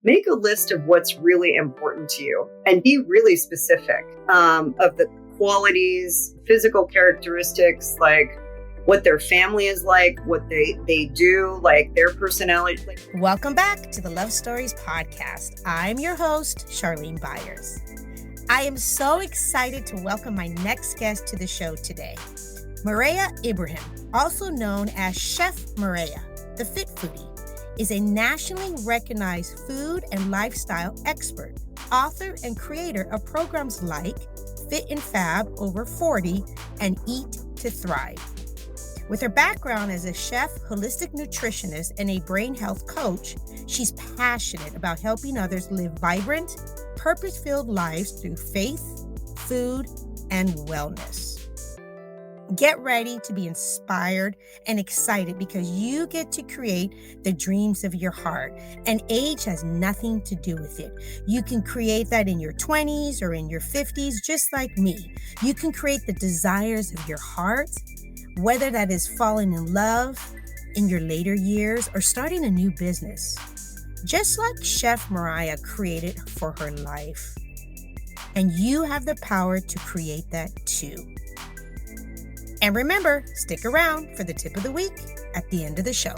make a list of what's really important to you and be really specific of the qualities, physical characteristics, like what their family is like, what they do, like their personality. Welcome back to the Love Stories podcast. I'm your host, Charlene Byars. I am so excited to welcome my next guest to the show today. Mareya Ibrahim, also known as Chef Marea, the Fit Foodie, is a nationally recognized food and lifestyle expert, author, and creator of programs like Fit and Fab Over 40 and Eat to Thrive. With her background as a chef, holistic nutritionist, and a brain health coach, she's passionate about helping others live vibrant, purpose-filled lives through faith, food, and wellness. Get ready to be inspired and excited because you get to create the dreams of your heart, and age has nothing to do with it. You can create that in your 20s or in your 50s, just like me. You can create the desires of your heart, whether that is falling in love in your later years or starting a new business, just like Chef Marea created for her life. And you have the power to create that too. And remember, stick around for the tip of the week at the end of the show.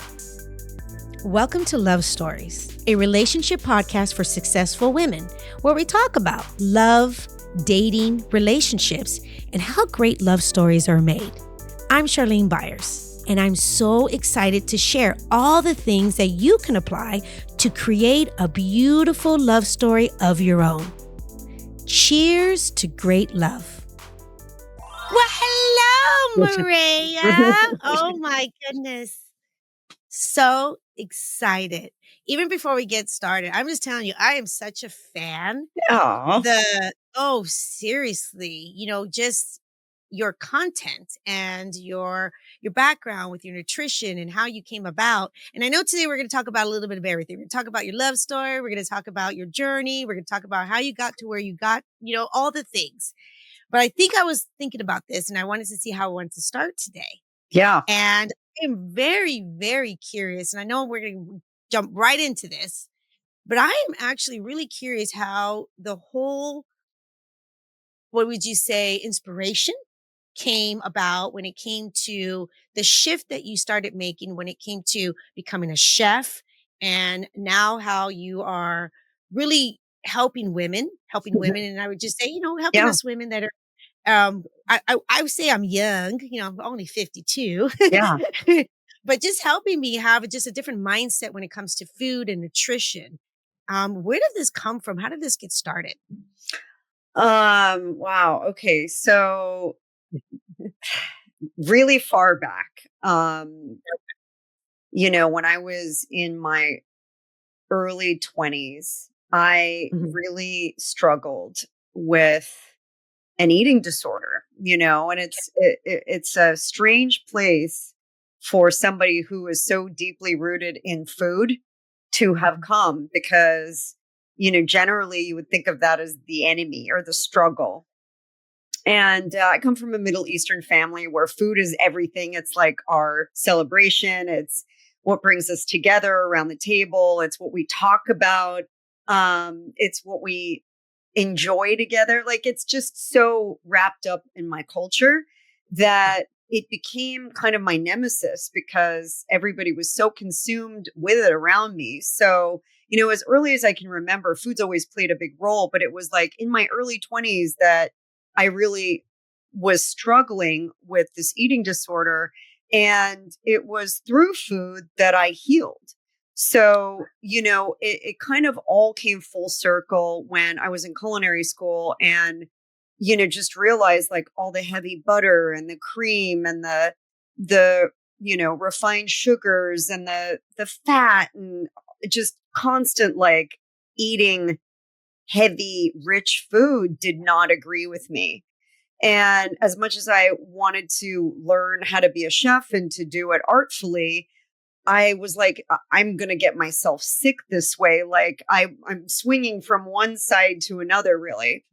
Welcome to Love Stories, a relationship podcast for successful women, where we talk about love, dating, relationships, and how great love stories are made. I'm Charlene Byars, and I'm so excited to share all the things that you can apply to create a beautiful love story of your own. Cheers to great love. Well, hello, Mareya. Oh my goodness. So excited. Even before we get started, I'm just telling you, I am such a fan. Seriously, just your content and your background with your nutrition and how you came about. And I know today we're going to talk about a little bit of everything. We're going to talk about your love story. We're going to talk about your journey. We're going to talk about how you got to where you got, all the things. But I think I was thinking about this and I wanted to see how I wanted to start today. Yeah. And I'm very, very curious. And I know we're going to jump right into this, but I am actually really curious how the whole, what would you say, inspiration came about when it came to the shift that you started making when it came to becoming a chef, and now how you are really helping women. And I would just say, helping us women that are, I would say I'm young, I'm only 52. Yeah. But just helping me have just a different mindset when it comes to food and nutrition. Where did this come from? How did this get started? Wow. Okay. So really far back, when I was in my early 20s, I really struggled with an eating disorder, and it's a strange place for somebody who is so deeply rooted in food to have come, because, generally you would think of that as the enemy or the struggle. And I come from a Middle Eastern family where food is everything. It's like our celebration. It's what brings us together around the table. It's what we talk about. It's what we enjoy together. Like, it's just so wrapped up in my culture that it became kind of my nemesis because everybody was so consumed with it around me. So, as early as I can remember, food's always played a big role, but it was like in my early 20s that I really was struggling with this eating disorder. And it was through food that I healed. So, it kind of all came full circle when I was in culinary school and, just realized like all the heavy butter and the cream and the refined sugars and the fat and just constant like eating heavy, rich food did not agree with me. And as much as I wanted to learn how to be a chef and to do it artfully, I was like, I'm going to get myself sick this way. Like I'm swinging from one side to another, really.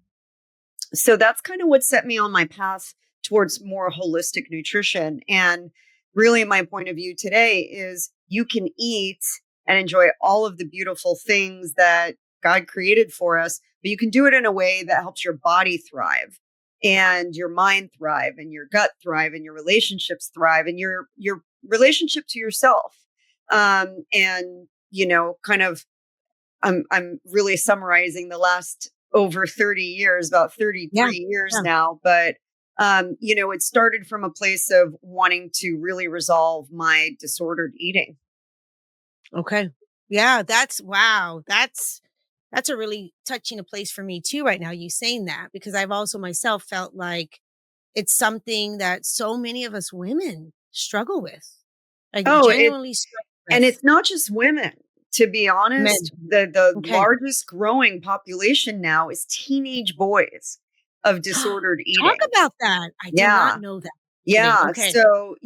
So that's kind of what set me on my path towards more holistic nutrition. And really my point of view today is you can eat and enjoy all of the beautiful things that God created for us, but you can do it in a way that helps your body thrive and your mind thrive and your gut thrive and your relationships thrive and your relationship to yourself. And kind of I'm really summarizing the last over 30 years, about Yeah. 33 years Yeah. now, but it started from a place of wanting to really resolve my disordered eating. Okay. Yeah, wow. That's a really touching a place for me too right now, you saying that, because I've also myself felt like it's something that so many of us women struggle with. Like Oh, genuinely struggle and with. it's not just women. To be honest, Men. the Okay. largest growing population now is teenage boys of disordered Talk eating. about that. I did not Yeah. know that. Happening. Yeah. Okay. So,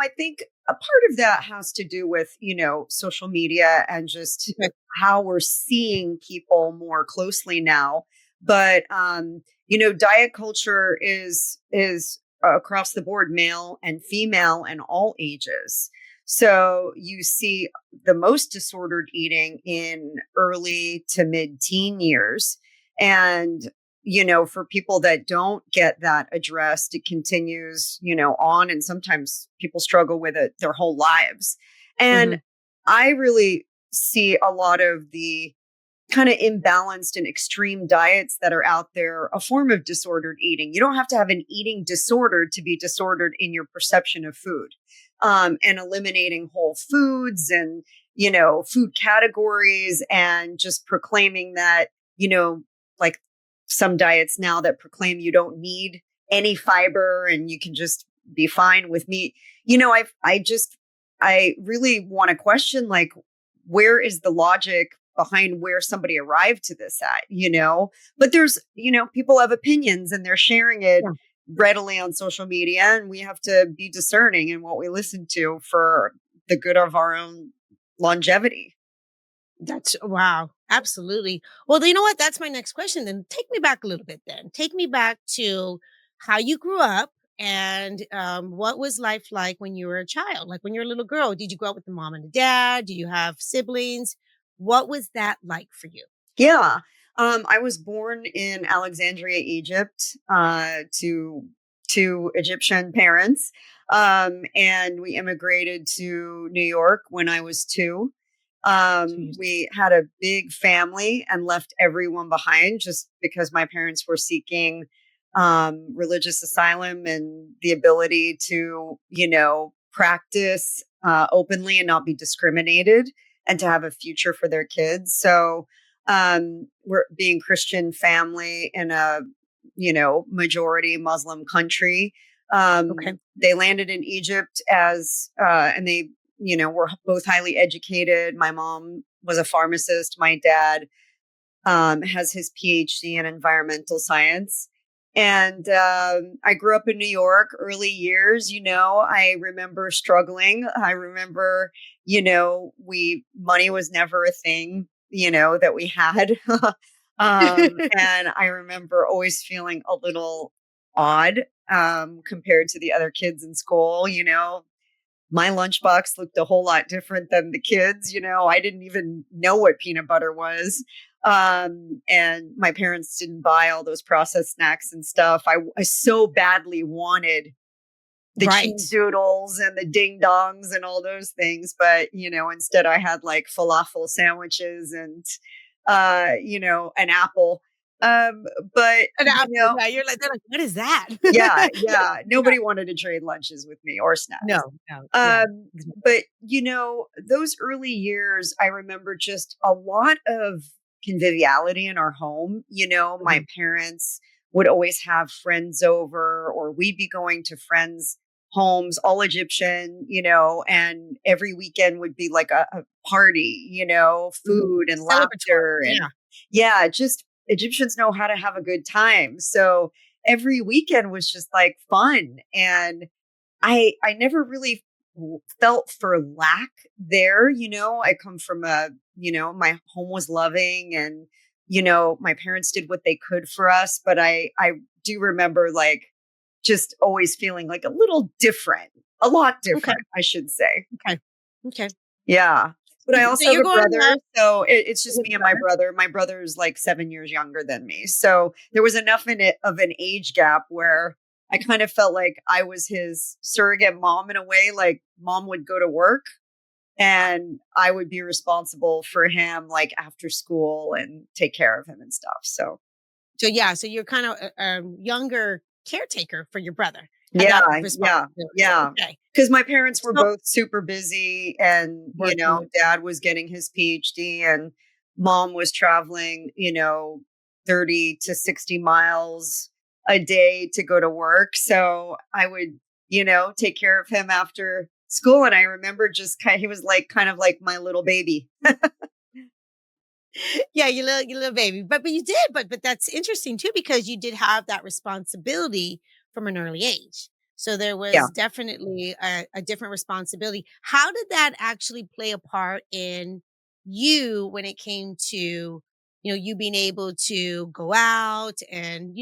I think a part of that has to do with, social media and just Okay. how we're seeing people more closely now. But diet culture is across the board, male and female and all ages. So you see the most disordered eating in early to mid-teen years. And for people that don't get that addressed, it continues, on. And sometimes people struggle with it their whole lives. And Mhm. I really see a lot of the kind of imbalanced and extreme diets that are out there a form of disordered eating. You don't have to have an eating disorder to be disordered in your perception of food. And eliminating whole foods and, food categories and just proclaiming that, like some diets now that proclaim you don't need any fiber and you can just be fine with meat. I really want to question, like, where is the logic behind where somebody arrived to this at, but there's, people have opinions and they're sharing it Yeah. readily on social media, and we have to be discerning in what we listen to for the good of our own longevity. That's wow. Absolutely. Well, you know what? That's my next question. Then take me back a little bit then. Take me back to how you grew up and what was life like when you were a child? Like when you were a little girl, did you grow up with a mom and a dad? Do you have siblings? What was that like for you? Yeah. I was born in Alexandria, Egypt, to Egyptian parents. And we immigrated to New York when I was 2. Jeez. We had a big family and left everyone behind just because my parents were seeking religious asylum and the ability to, practice openly and not be discriminated and to have a future for their kids. So, we're being Christian family in a, majority Muslim country. Okay. They landed in Egypt and they, were both highly educated. My mom was a pharmacist. My dad has his PhD in environmental science. And I grew up in New York, early years. I remember struggling. I remember, money was never a thing, that we had. And I remember always feeling a little odd compared to the other kids in school. My lunchbox looked a whole lot different than the kids. I didn't even know what peanut butter was. And my parents didn't buy all those processed snacks and stuff. I so badly wanted the cheese Right. doodles and the ding dongs and all those things. But, instead I had like falafel sandwiches and, an apple. Um, but, And after that, you're like, they're like, what is that? yeah, yeah, Yeah. nobody wanted to trade lunches with me or snacks. No, no. Yeah. Um, but those early years, I remember just a lot of conviviality in our home. My Mhm. parents would always have friends over, or we'd be going to friends' homes, all Egyptian, and every weekend would be like a party, Mhm. food and Celebratory. laughter. And Yeah. yeah, just Egyptians know how to have a good time. So every weekend was just like fun. And I never really felt for lack there. I come from my home was loving, and my parents did what they could for us, but I do remember, like, just always feeling like a little different, a lot Okay. different, I should say. Okay. Okay. Yeah. But I So also have you're a going brother, up so it's just with me a and my brother. brother. My brother's like 7 years younger than me. So there was enough in it of an age gap where I kind of felt like I was his surrogate mom in a way. Like mom would go to work and I would be responsible for him like after school and take care of him and stuff. So So yeah, so you're kind of a younger caretaker for your brother. Had yeah, that yeah, responsibility. yeah. Okay. Because my parents were So both super busy, and working. dad was getting his PhD, and mom was traveling, 30 to 60 miles a day to go to work. So I would, take care of him after school. And I remember he was like kind of like my little baby. Yeah, you little baby. But you did, but that's interesting too, because you did have that responsibility from an early age. So there Yeah. was definitely a different responsibility. How did that actually play a part in you when it came to, you being able to go out and,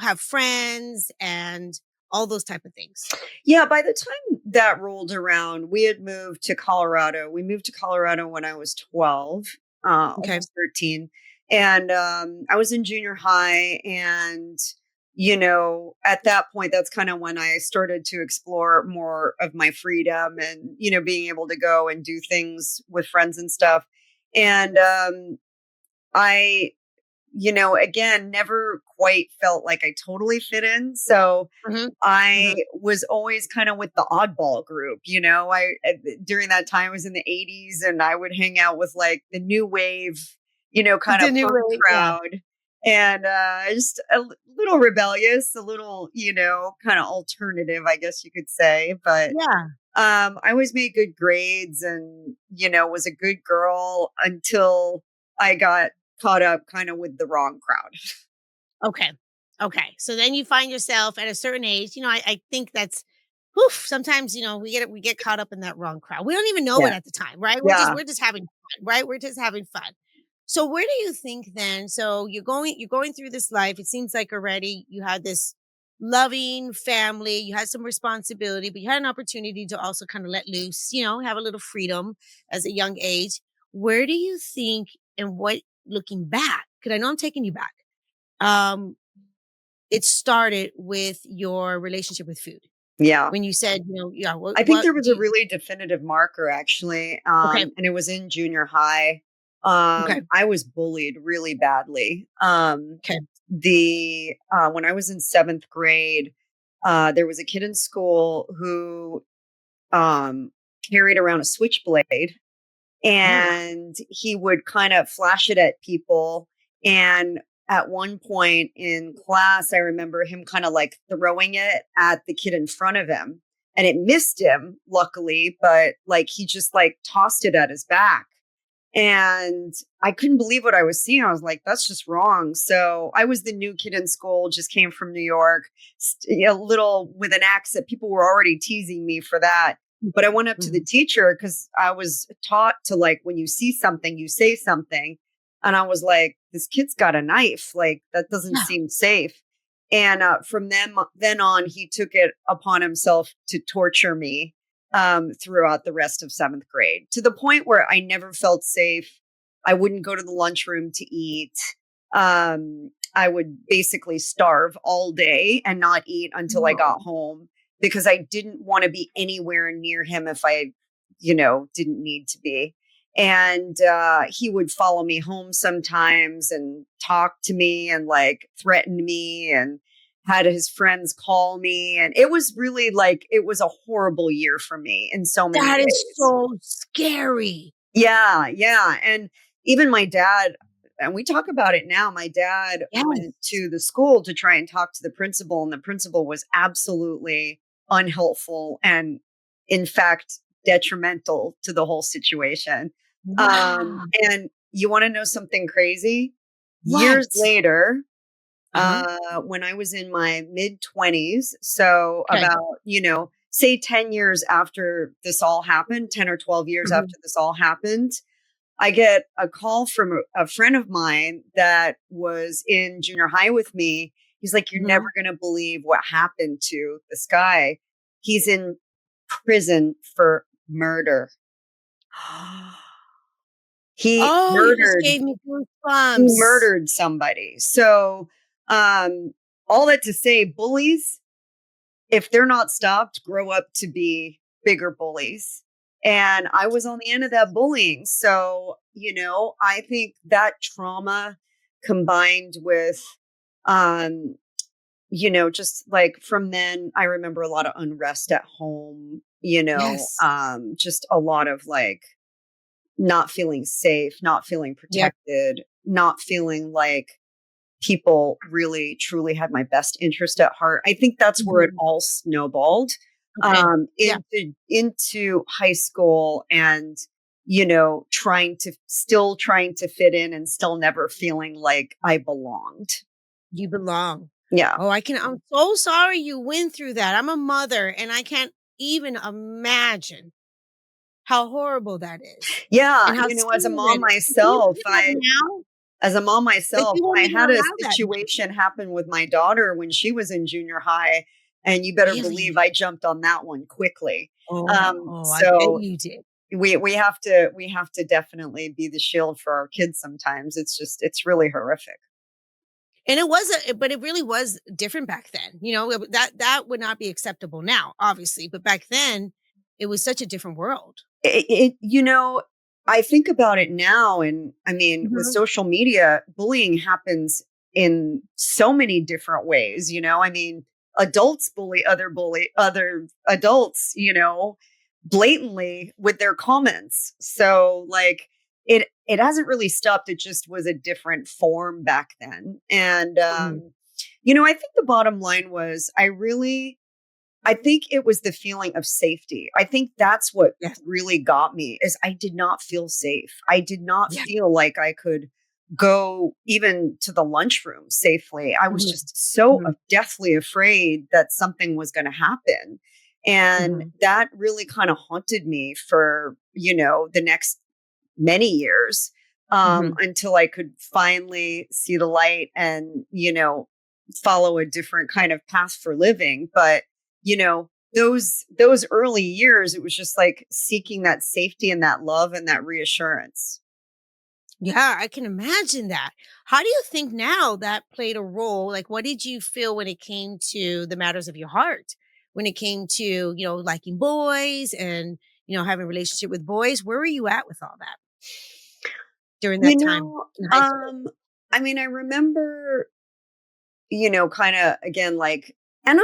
have friends and all those type of things? Yeah, by the time that rolled around, we had moved to Colorado. We moved to Colorado when I was 12, Okay. almost 13. And I was in junior high. And, at that point, that's kind of when I started to explore more of my freedom and, being able to go and do things with friends and stuff. And I, again, never quite felt like I totally fit in. So, Hmm. I Hmm. was always kind of with the oddball group, during that time I was in the 80s and I would hang out with like the new wave, kind The of new punk way. Yeah. crowd and just little rebellious, a little, kind of alternative, I guess you could say. But Yeah. I always made good grades and, was a good girl until I got caught up kind of with the wrong crowd. Okay. Okay. So then you find yourself at a certain age, I think that's oof, sometimes, we get caught up in that wrong crowd. We don't even know Yeah. it at the time, right? Yeah. We're just having fun, right? We're just having fun. So where do you think then? So you're going through this life. It seems like already you had this loving family, you had some responsibility, but you had an opportunity to also kind of let loose, have a little freedom as a young age. Where do you think and what looking back, because I know I'm taking you back. Um, it started with your relationship with food. Yeah. When you said, yeah, I think what there was do a you really definitive marker actually, okay, and it was in junior high. okay, I was bullied really badly. okay. The When I was in 7th grade, there was a kid in school who um, carried around a switchblade, Oh, and he would kind of flash it at people. And at one point in class, I remember him kind of like throwing it at the kid in front of him, and it missed him, luckily, but like he just like tossed it at his back. And I couldn't believe what I was seeing. I was like, that's just wrong. So I was the new kid in school, just came from New York, a little with an accent. People were already teasing me for that. But I went up to the mhm. teacher because I was taught to like, when you see something, you say something. And I was like, this kid's got a knife. Like, that doesn't Yeah. seem safe. And from then on, he took it upon himself to torture me throughout the rest of 7th grade, to the point where I never felt safe. I wouldn't go to the lunchroom to eat. I would basically starve all day and not eat until I got No. home because I didn't want to be anywhere near him if I, didn't need to be. And he would follow me home sometimes and talk to me and like threaten me and had his friends call me. And it was really like, it was a horrible year for me in so many That is ways. so scary. Yeah, yeah. And even my dad, and we talk about it now, my dad went Yes. to the school to try and talk to the principal, and the principal was absolutely unhelpful and, in fact, detrimental to the whole situation. Wow. And you want to know something crazy? Years What? later, Uh-huh. when I was in my mid 20s. So Okay. about, say 10 years after this all happened, 10 or 12 years Mhm. after this all happened, I get a call from a friend of mine that was in junior high with me. He's like, you're never Mhm. going to believe what happened to this guy. He's in prison for murder. He Oh, you just murdered gave me he goosebumps. murdered somebody. So, um, all that to say, bullies, if they're not stopped, grow up to be bigger bullies. And I was on the end of that bullying. So, I think that trauma combined with, um, just like from then, I remember a lot of unrest at home, Yes. just a lot of like not feeling safe, not feeling Yep. protected, not feeling like people really truly had my best interest at heart. I think that's where it Mhm. all snowballed Okay. Yeah. into high school and trying to fit in and still never feeling like I belonged. You belong. Yeah. Oh, I'm so sorry you went through that. I'm a mother and I can't even imagine how horrible that is Yeah, and how sad as a mom that is. Do you myself, do that now? Like, you won't I even had a allow that now. situation happen with my daughter when she was in junior high, and you better believe Really? I jumped on that one quickly. I bet So you did. we have to definitely be the shield for our kids sometimes. It's really horrific. And it was but it really was different back then. That would not be acceptable now, obviously, but back then, it was such a different world. I think about it now, and I mean, with Mhm. social media, bullying happens in so many different ways. I mean, adults bully other adults, blatantly with their comments. So like it hasn't really stopped. It just was a different form back then. And Mhm. I think the bottom line was I think it was the feeling of safety. I think that's what Yes. really got me is I did not feel safe. I did not Yeah. feel like I could go even to the lunchroom safely. I was Mhm. just so Mhm. deathly afraid that something was going to happen. And Mhm. that really kind of haunted me for, the next many years Mhm. until I could finally see the light and, follow a different kind of path for living. But, those early years, it was just like seeking that safety and that love and that reassurance. Yeah, I can imagine that. How do you think now that played a role? Like, what did you feel when it came to the matters of your heart? When it came to, liking boys and, having a relationship with boys? Where were you at with all that during You that time know, in high school? I mean, I remember kind of again, like, and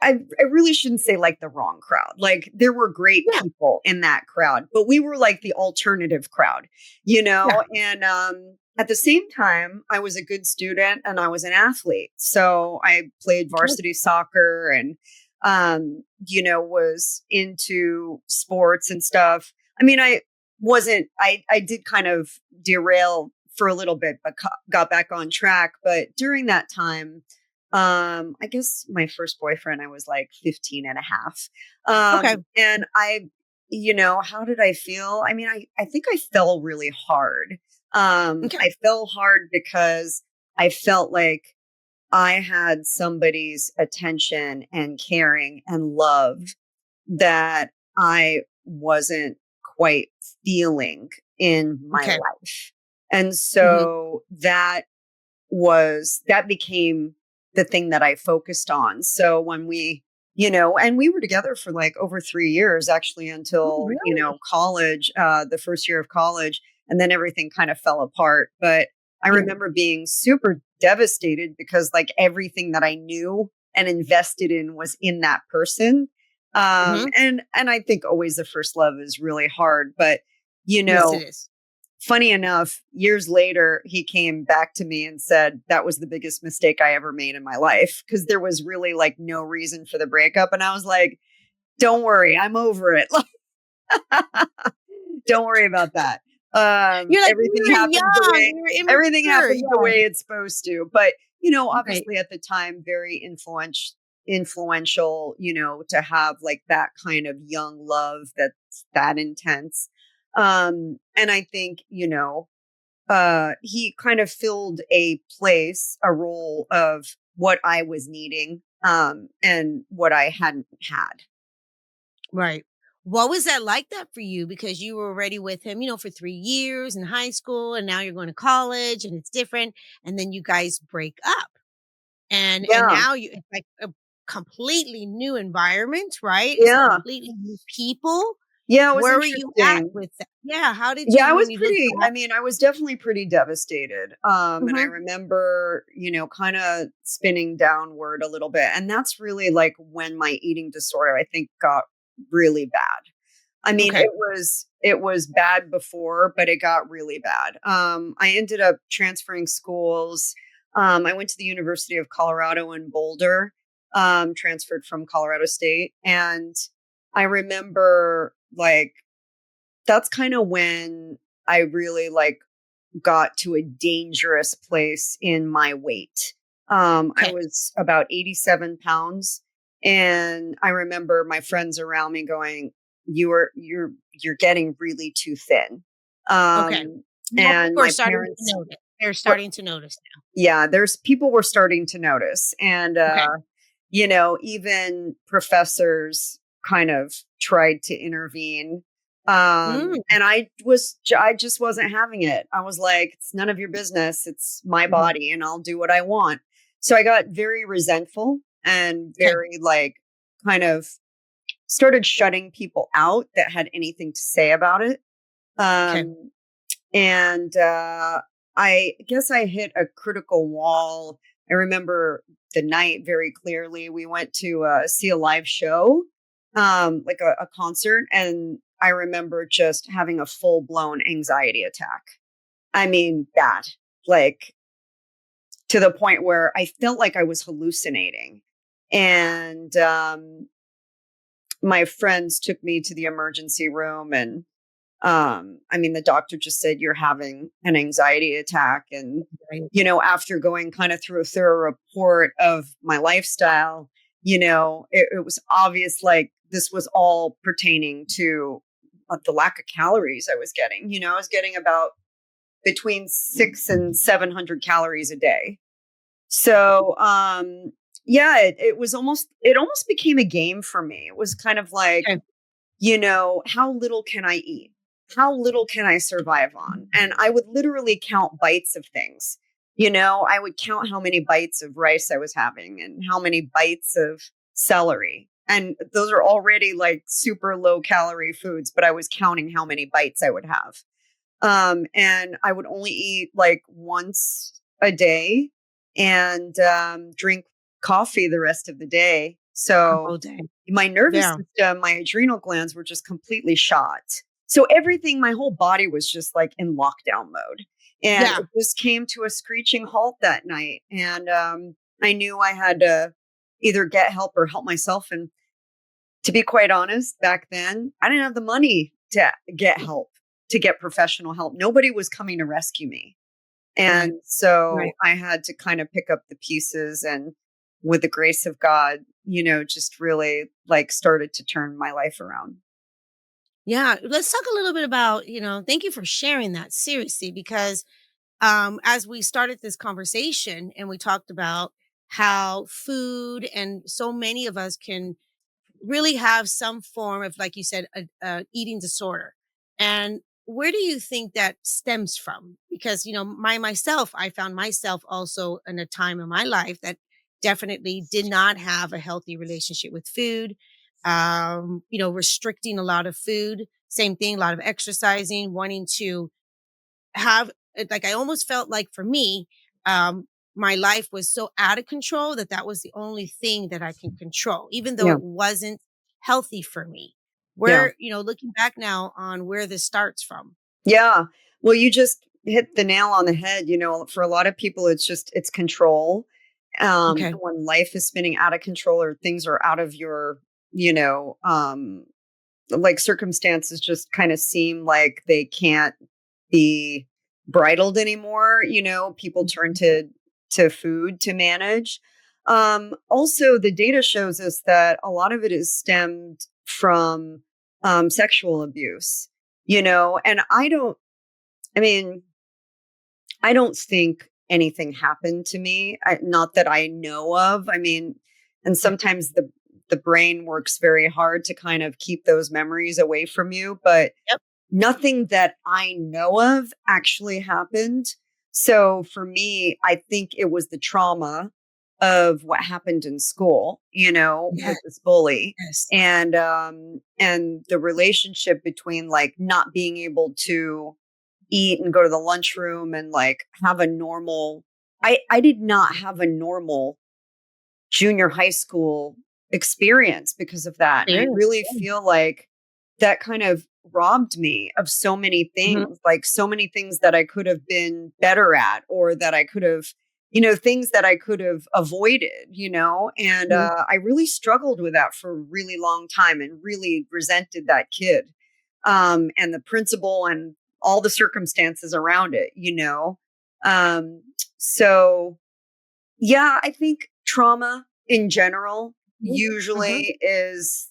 I really shouldn't say like the wrong crowd. Like there were great Yeah. people in that crowd, but we were like the alternative crowd, Yeah. and at the same time, I was a good student and I was an athlete. So I played Okay. varsity soccer and, was into sports and stuff. I mean, I did kind of derail for a little bit, but got back on track. But during that time, I guess my first boyfriend, I was like 15 and a half. Okay. And how did I feel? I mean, I think I fell really hard. Okay. I fell hard because I felt like I had somebody's attention and caring and love that I wasn't quite feeling in my Okay. life. And Hmm. so that became the thing that I focused on. So when and we were together for like over 3 years actually Oh, until, really? college, the first year of college, and then everything kind of fell apart. But I Yeah. remember being super devastated because like everything that I knew and invested in was in that person. Hmm. And I think always the first love is really hard, but you Yes, it know, is. funny enough, years later, he came back to me and said that was the biggest mistake I ever made in my life because there was really like no reason for the breakup. And I was like, don't worry, I'm over it. Don't worry about that. You're like, Everything we were happens the young, way we were everything immature. happens the Yeah. way it's supposed to. But Right. obviously at the time, very influential. To have like that kind of young love that's that intense. And I think he kind of filled a role of what I was needing, and what I hadn't had. Right. What was that like that for you? Because you were already with him, for 3 years in high school, and now you're going to college and it's different, and then you guys break up. And Yeah. now it's like a completely new environment, right? It's a Yeah. completely new people. Yeah, it was Where were you at interesting. with that? Yeah, how did Yeah, you I when was you look pretty back? I was definitely pretty devastated. And I Mhm. remember, kind of spinning downward a little bit. And that's really like when my eating disorder, I think, got really bad. I mean, Okay. it was bad before, but it got really bad. I ended up transferring schools. I went to the University of Colorado in Boulder, transferred from Colorado State. And I remember like that's kind of when I really like got to a dangerous place in my weight. I Okay. was about 87 pounds. And I remember my friends around me going, you're getting really too thin. Okay. Um, Now and people are my starting to parents notice. They're were, starting to notice now. yeah, there's people were starting to notice. And, Okay. even professors kind of tried to intervene. Mm. And I just wasn't having it. I was like, it's none of your business. It's my Mhm. body and I'll do what I want. So I got very resentful and Okay. very like kind of started shutting people out that had anything to say about it. Okay. Um, and I guess I hit a critical wall. I remember the night very clearly. We went to see a live show, like a concert, and I remember just having a full blown anxiety attack. I mean, bad, like to the point where I felt like I was hallucinating. And my friends took me to the emergency room and the doctor just said you're having an anxiety attack. And, Right. after going kind of through a thorough report of my lifestyle, it was obvious like this was all pertaining to the lack of calories I was getting. I was getting about between 600 and 700 calories a day. So, yeah, it almost became a game for me. It was kind of like, Okay. how little can I eat? How little can I survive on? And I would literally count bites of things. I would count how many bites of rice I was having and how many bites of celery. And those are already like super low calorie foods, but I was counting how many bites I would have. And I would only eat like once a day and drink coffee the rest of the day. So Oh, dang. my nervous Yeah. system, my adrenal glands were just completely shot. So everything, my whole body was just like in lockdown mode. And Yeah. it just came to a screeching halt that night. And I knew I had to either get help or help myself. And to be quite honest, back then, I didn't have the money to get help, to get professional help. Nobody was coming to rescue me. And Right. so Right. I had to kind of pick up the pieces and with the grace of God, just really like started to turn my life around. Yeah. Let's talk a little bit about, thank you for sharing that seriously, because as we started this conversation and we talked about how food and so many of us can really have some form of, like you said, a eating disorder. And where do you think that stems from? Because, myself, I found myself also in a time in my life that definitely did not have a healthy relationship with food, restricting a lot of food, same thing, a lot of exercising, wanting to have like I almost felt like for me, my life was so out of control that that was the only thing that I can control, even though Yeah. it wasn't healthy for me. Yeah. Where, looking back now on where this starts from. Yeah. Well, you just hit the nail on the head. For a lot of people, it's control. Okay. When life is spinning out of control or things are out of your, you know, like circumstances just kind of seem like they can't be bridled anymore. People turn to food to manage. Also, the data shows us that a lot of it is stemmed from sexual abuse. And I mean, I don't think anything happened to me. Not that I know of. I mean, and sometimes the brain works very hard to kind of keep those memories away from you, but Yep. nothing that I know of actually happened. So for me, I think it was the trauma of what happened in school, Yes. with this bully Yes. and the relationship between like not being able to eat and go to the lunchroom and like have a normal I did not have a normal junior high school experience because of that. And I Experience. really feel like that kind of robbed me of so many Mhm. things, like so many things that I could have been better at or that I could have, things that I could have avoided, and Mhm. I really struggled with that for a really long time and really resented that kid and the principal and all the circumstances around it, Um, so yeah, I think trauma in general Mhm. Uh-huh. usually is,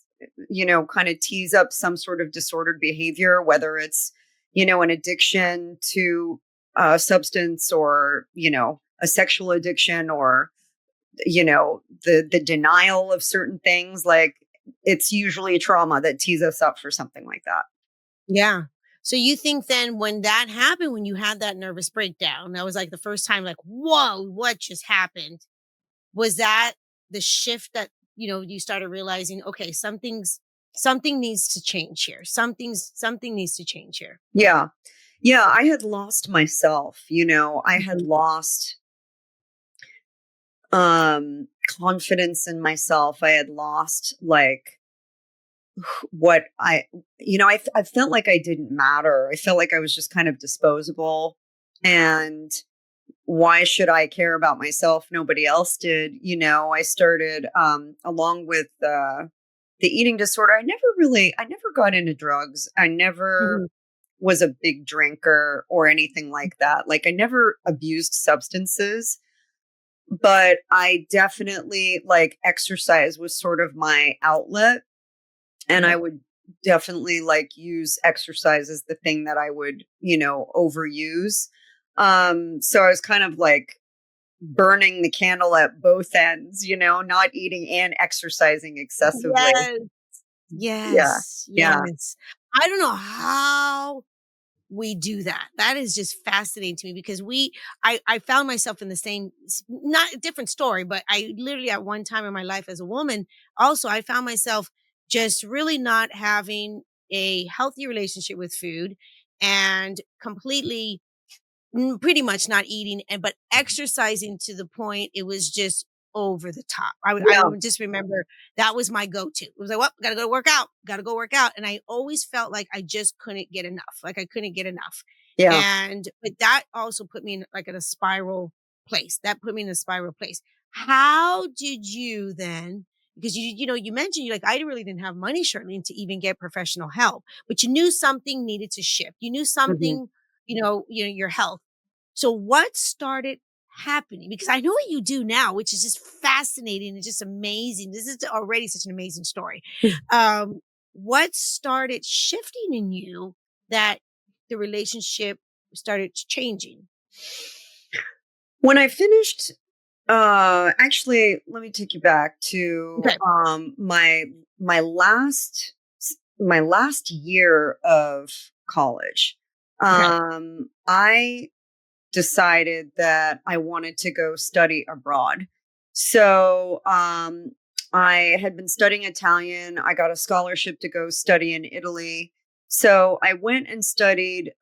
kind of tease up some sort of disordered behavior, whether it's, an addiction to a substance or, a sexual addiction or, the denial of certain things. Like it's usually trauma that tees us up for something like that. Yeah. So you think then when that happened, when you had that nervous breakdown, that was like the first time, like, whoa, what just happened? Was that the shift that, you started realizing, okay, something needs to change here. Something needs to change here. Yeah. Yeah. I had lost myself, I had Mhm. lost confidence in myself. I had lost like what I felt like I didn't matter. I felt like I was just kind of disposable, and why should I care about myself? Nobody else did. I started along with the eating disorder. I never got into drugs. I never Mhm. was a big drinker or anything like that. Like I never abused substances, but I definitely like exercise was sort of my outlet, and I Yep. would definitely like use exercise as the thing that I would, overuse. So I was kind of like burning the candle at both ends, not eating and exercising excessively. Yes. Yeah. Yes. Yeah. Yes. I don't know how we do that. That is just fascinating to me because I found myself in the same not a different story, but I literally at one time in my life as a woman, also I found myself just really not having a healthy relationship with food and completely pretty much not eating and but exercising to the point it was just over the top. I Yeah. would just remember that was my go-to. It was like, "Well, gotta go work out, gotta go work out." And I always felt like I just couldn't get enough. Like I couldn't get enough. Yeah. And but that also put me in like in a spiral place. That put me in a spiral place. How did you then because you mentioned you like I really didn't have money, Charlene, to even get professional help, but you knew something needed to shift. You knew Mhm. something, your health so what started happening? Because I know what you do now, which is just fascinating and just amazing. This is already such an amazing story. Um, what started shifting in you that the relationship started changing? When I finished, actually, let me take you back to Okay. my last year of college. Okay. I decided that I wanted to go study abroad. So I had been studying Italian. I got a scholarship to go study in Italy. So I went and studied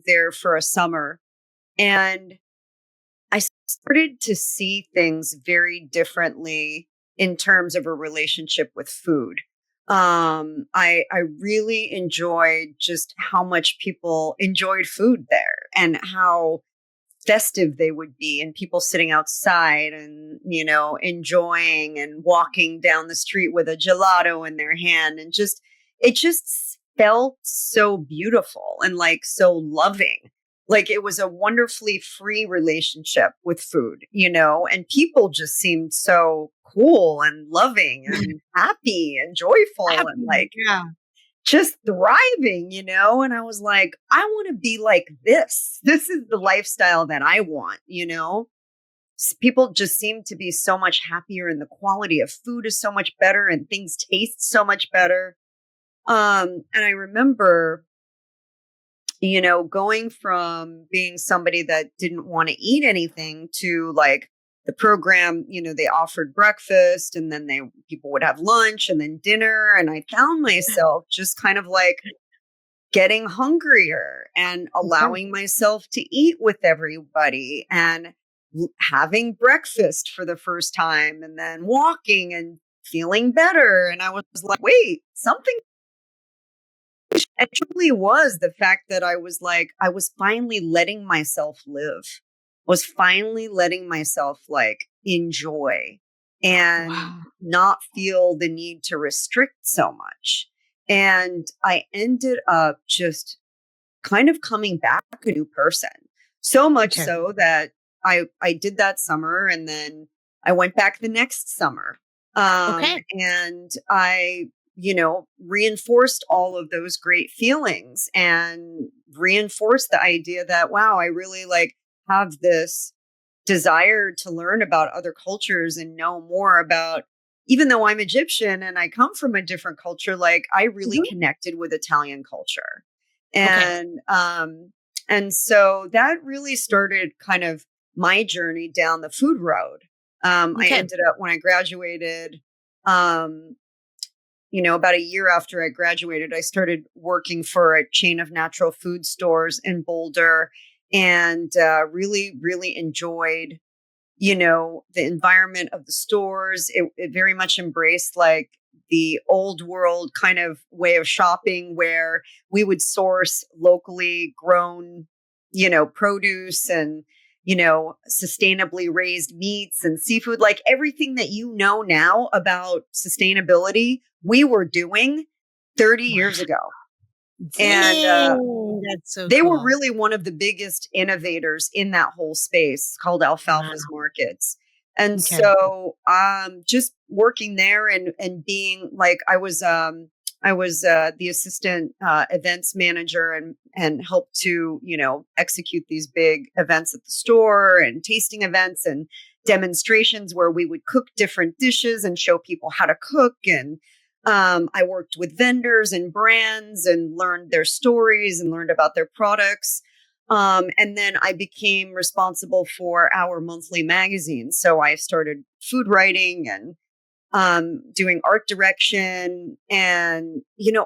there for a summer. And I started to see things very differently in terms of a relationship with food. I really enjoyed just how much people enjoyed food there and how festive they would be and people sitting outside and enjoying and walking down the street with a gelato in their hand and just it just felt so beautiful and like so loving, like it was a wonderfully free relationship with food, and people just seemed so cool and loving and happy and joyful and Happy. like Yeah. just thriving, and I was like, I want to be like this. This is the lifestyle that I want, people just seem to be so much happier, and the quality of food is so much better, and things taste so much better. And I remember, going from being somebody that didn't want to eat anything to like the program, they offered breakfast, and then people would have lunch and then dinner. And I found myself just kind of like getting hungrier and Okay. allowing myself to eat with everybody and having breakfast for the first time and then walking and feeling better. And I was like, wait, something. It truly was the fact that I was like, I was finally letting myself live, was finally letting myself like enjoy and Wow. not feel the need to restrict so much. And I ended up just kind of coming back a new person. So much Okay. so that I did that summer, and then I went back the next summer. Okay. And I, reinforced all of those great feelings and reinforced the idea that, wow, I really like have this desire to learn about other cultures and know more about, even though I'm Egyptian and I come from a different culture, like I really Mhm. connected with Italian culture. Okay. And so that really started kind of my journey down the food road. I Okay. ended up when I graduated, um, about a year after I graduated, I started working for a chain of natural food stores in Boulder, and really, really enjoyed, the environment of the stores. It very much embraced like the old world kind of way of shopping where we would source locally grown, produce and, sustainably raised meats and seafood, like everything that now about sustainability, we were doing 30 Wow. years ago. And Dang, that's so they were cool. really one of the biggest innovators in that whole space called Wow. Alfalfa's Markets. And Okay. so just working there and being like I was the assistant events manager and helped to, execute these big events at the store and tasting events and demonstrations where we would cook different dishes and show people how to cook. And I worked with vendors and brands and learned their stories and learned about their products. And then I became responsible for our monthly magazine. So I started food writing and doing art direction. And,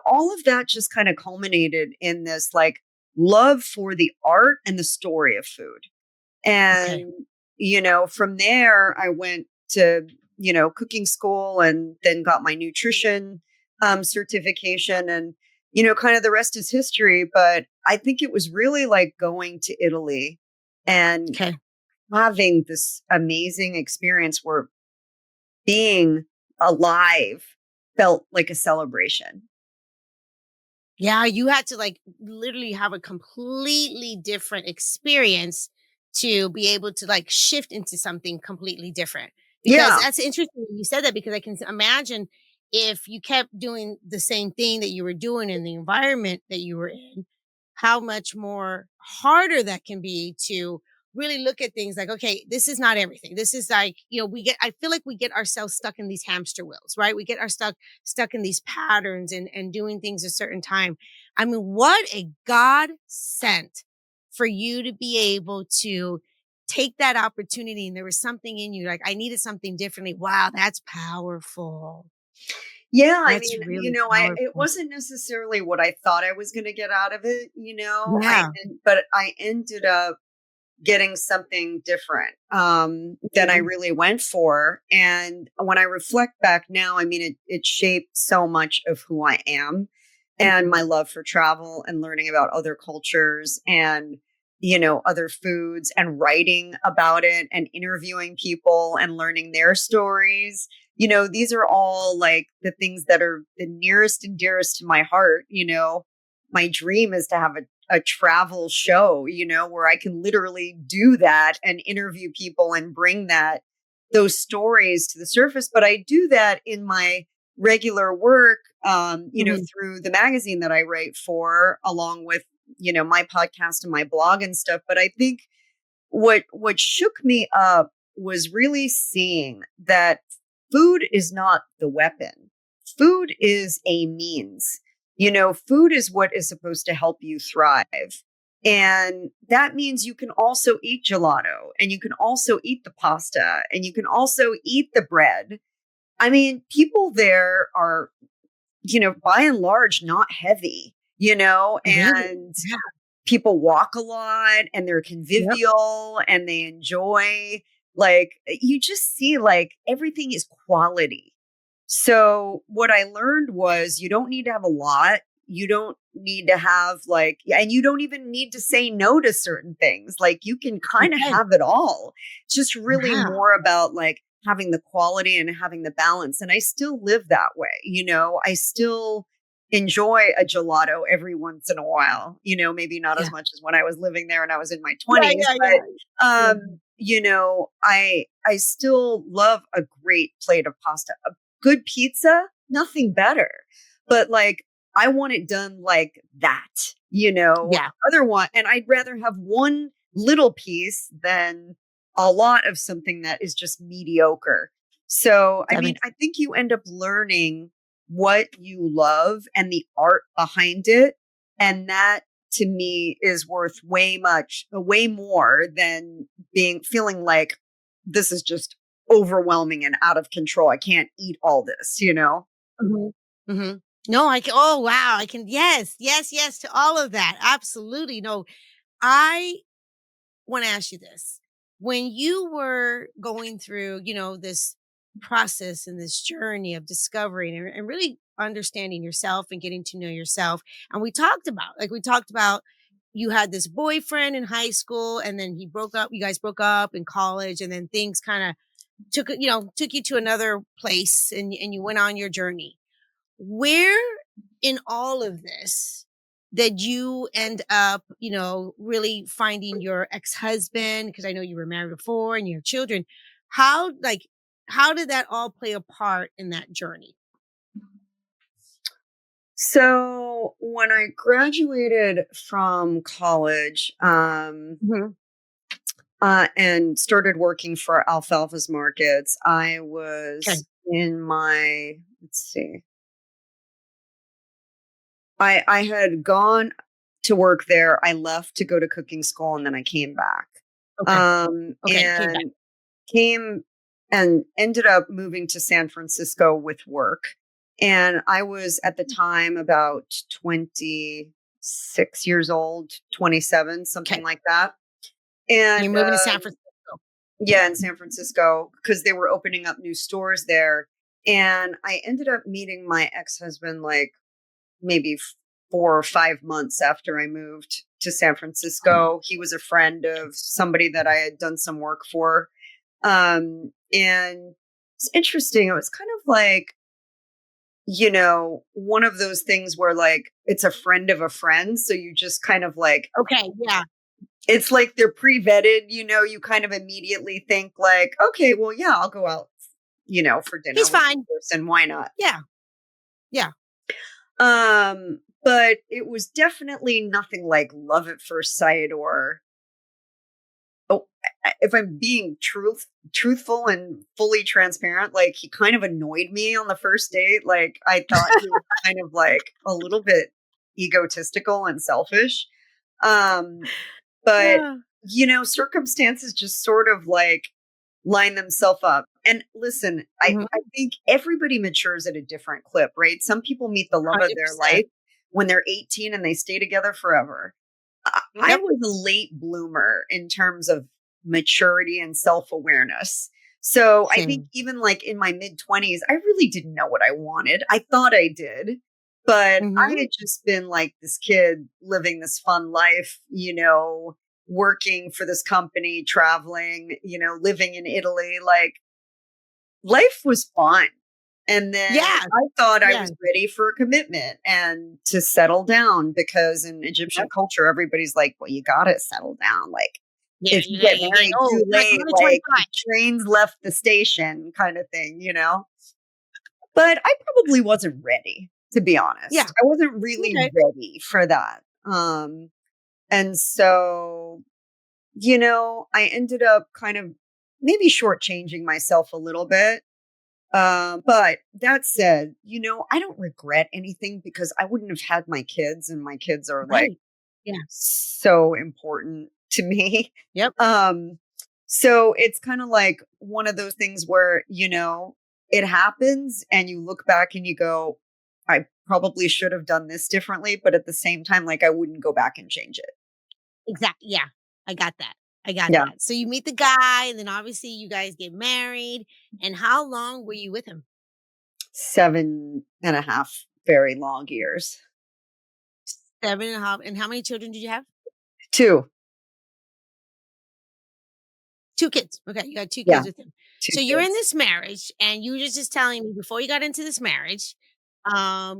all of that just kind of culminated in this like love for the art and the story of food. Okay. And, from there, I went to, cooking school and then got my nutrition certification. And, kind of the rest is history. But I think it was really like going to Italy and Okay. having this amazing experience where being alive felt like a celebration. Yeah, you had to like literally have a completely different experience to be able to like shift into something completely different. Because Yeah. that's interesting that you said that because I can imagine if you kept doing the same thing that you were doing in the environment that you were in, how much more harder that can be to really look at things like, okay, this is not everything. This is like, I feel like we get ourselves stuck in these hamster wheels, right? We get our stuck in these patterns and doing things a certain time. I mean, what a God sent for you to be able to take that opportunity. And there was something in you, like, I needed something differently. Wow, that's powerful. Yeah, I That's mean, really I it powerful. wasn't necessarily what I thought I was going to get out of it, Yeah. but I ended up getting something different than I Mhm. really went for. And when I reflect back now, I mean, it shaped so much of who I am and Mhm. my love for travel and learning about other cultures and, other foods and writing about it and interviewing people and learning their stories. These are all like the things that are the nearest and dearest to my heart. My dream is to have a travel show, where I can literally do that and interview people and bring those stories to the surface. But I do that in my regular work, Mhm. through the magazine that I write for, along with, my podcast and my blog and stuff. But I think what shook me up was really seeing that food is not the weapon. Food is a means. Food is what is supposed to help you thrive. And that means you can also eat gelato, and you can also eat the pasta, and you can also eat the bread. I mean, people there are, by and large, not heavy, Really? and Yeah. people walk a lot and they're Yep. convivial and they enjoy, like, you just see like everything is quality. So what I learned was you don't need to have a lot. You don't need to have like, yeah, and you don't even need to say no to certain things. Like you can kind of Okay. have it all. It's just really Wow. more about like having the quality and having the balance. And I still live that way. I still enjoy a gelato every once in a while, maybe not as Yeah. much as when I was living there and I was in my Yeah, 20s, yeah, but yeah. I still love a great plate of pasta. A good pizza, nothing better. But like I want it done like that, Yeah. other one. And I'd rather have one little piece than a lot of something that is just mediocre. So, I That mean, makes I think you end up learning what you love and the art behind it. And that to me is worth way more than feeling like this is just overwhelming and out of control. I can't eat all this. Mhm. Mhm. No, I can oh, wow, I can yes, yes, yes to all of that, absolutely, no, I wanna ask you this. When you were going through, this process and this journey of discovering and really understanding yourself and getting to know yourself, and we talked about you had this boyfriend in high school, and then he broke up you guys broke up in college, and then things kinda took you to another place and you went on your journey. Where in all of this did you end up, really finding your ex-husband? Because I know you were married before and you have children. How like how did that all play a part in that journey? So when I graduated from college, Mhm. and started working for Alfalfa's Markets, I Okay. was in my, let's see, I had gone to work there. I left to go to cooking school and then I came back. Okay. Okay. You came back. And came and ended up moving to San Francisco with work. And I was at the time about 26 years old, 27, something Okay. like that. You're And moving to San Francisco. yeah, in San Francisco, because they were opening up new stores there. And I ended up meeting my ex husband like maybe 4 or 5 months after I moved to San Francisco. He was a friend of somebody that I had done some work for. And it's interesting. It was kind of like, one of those things where like it's a friend of a friend. So you just kind of like, Okay. Yeah. it's like they're pre-vetted, you kind of immediately think like, okay, well, yeah, I'll go out, for dinner He's with this fine. person. Why not? Yeah. Yeah. But it was definitely nothing like love at first sight or, oh, if I'm being truthful and fully transparent, like he kind of annoyed me on the first date. Like I thought he was kind of like a little bit egotistical and selfish. Um, but Yeah. circumstances just sort of like line themselves up. And listen, Mhm. I think everybody matures at a different clip, right? Some people meet the love of their 100%. life when they're 18 and they stay together forever. I Yep. was a late bloomer in terms of maturity and self-awareness. So I think Same. even like in my mid 20s, I really didn't know what I wanted. I thought I did, but I Mhm. had just been like this kid living this fun life, working for this company, traveling, living in Italy. Like life was fun. And then Yeah. I thought I Yeah. was ready for a commitment and to settle down because in Egyptian Yep. culture, everybody's like, well, you got to settle down. Like, Yeah, if you get you're getting married too old. You're like, late, "I'm only like the 25." trains left the station kind of thing. But I probably wasn't ready, to be Yeah. honest. I wasn't really Okay. ready for that. And so, I ended up kind of maybe shortchanging myself a little bit. But that said, I don't regret anything because I wouldn't have had my kids, and my kids are like Right. Yeah. so important to me. Yep. Um, so it's kind of like one of those things where, it happens and you look back and you go, I probably should have done this differently. But at the same time, like I wouldn't go back and change it. Exactly. Yeah. I got that. I got Yeah. that. So you meet the guy, and then obviously you guys get married. And how long were you with him? 7.5 very long years. 7.5. And how many children did you have? Two. Two kids. Okay, you got two Yeah. kids with him. Two So you're in kids. this marriage, and you were just telling me before you got into this marriage,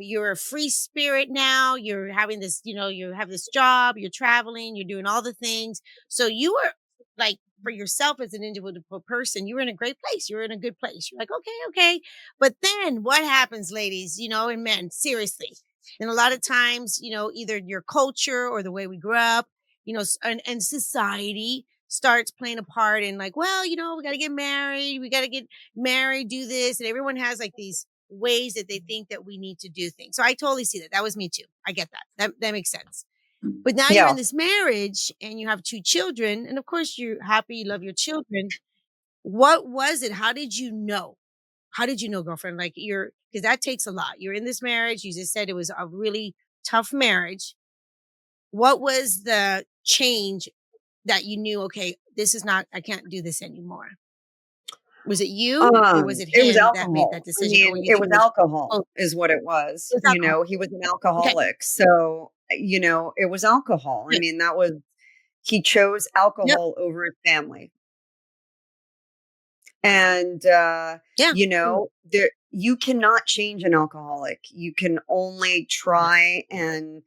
you're a free spirit now. You're having this, you have this job, you're traveling, you're doing all the things. So you were like, for yourself as an individual person, you were in a great place. You were in a good place. You're like, okay, okay. But then what happens, ladies, and men, seriously. And a lot of times, either your culture or the way we grew up, and society starts playing a part in like, well, we got to get married. We got to get married, do this. And everyone has like these ways that they think that we need to do things. So I totally see that. That was me too. I get that. That makes sense. But now you're Yeah. in this marriage and you have two children. And of course, you're happy, you love your children. What was it? How did you know? How did you know, girlfriend? Like because that takes a lot. You're in this marriage. You just said it was a really tough marriage. What was the change that you knew, okay, this is not, I can't do this anymore? Was it you or was it It was him that made that alcohol. I decision? Or mean, you it think was it was alcohol both? is what it It was. was alcohol. He was an Okay. alcoholic. So, it was alcohol. I Good. mean, he chose Yep. alcohol over his family. And, Yeah. you cannot change an alcoholic. You can only try and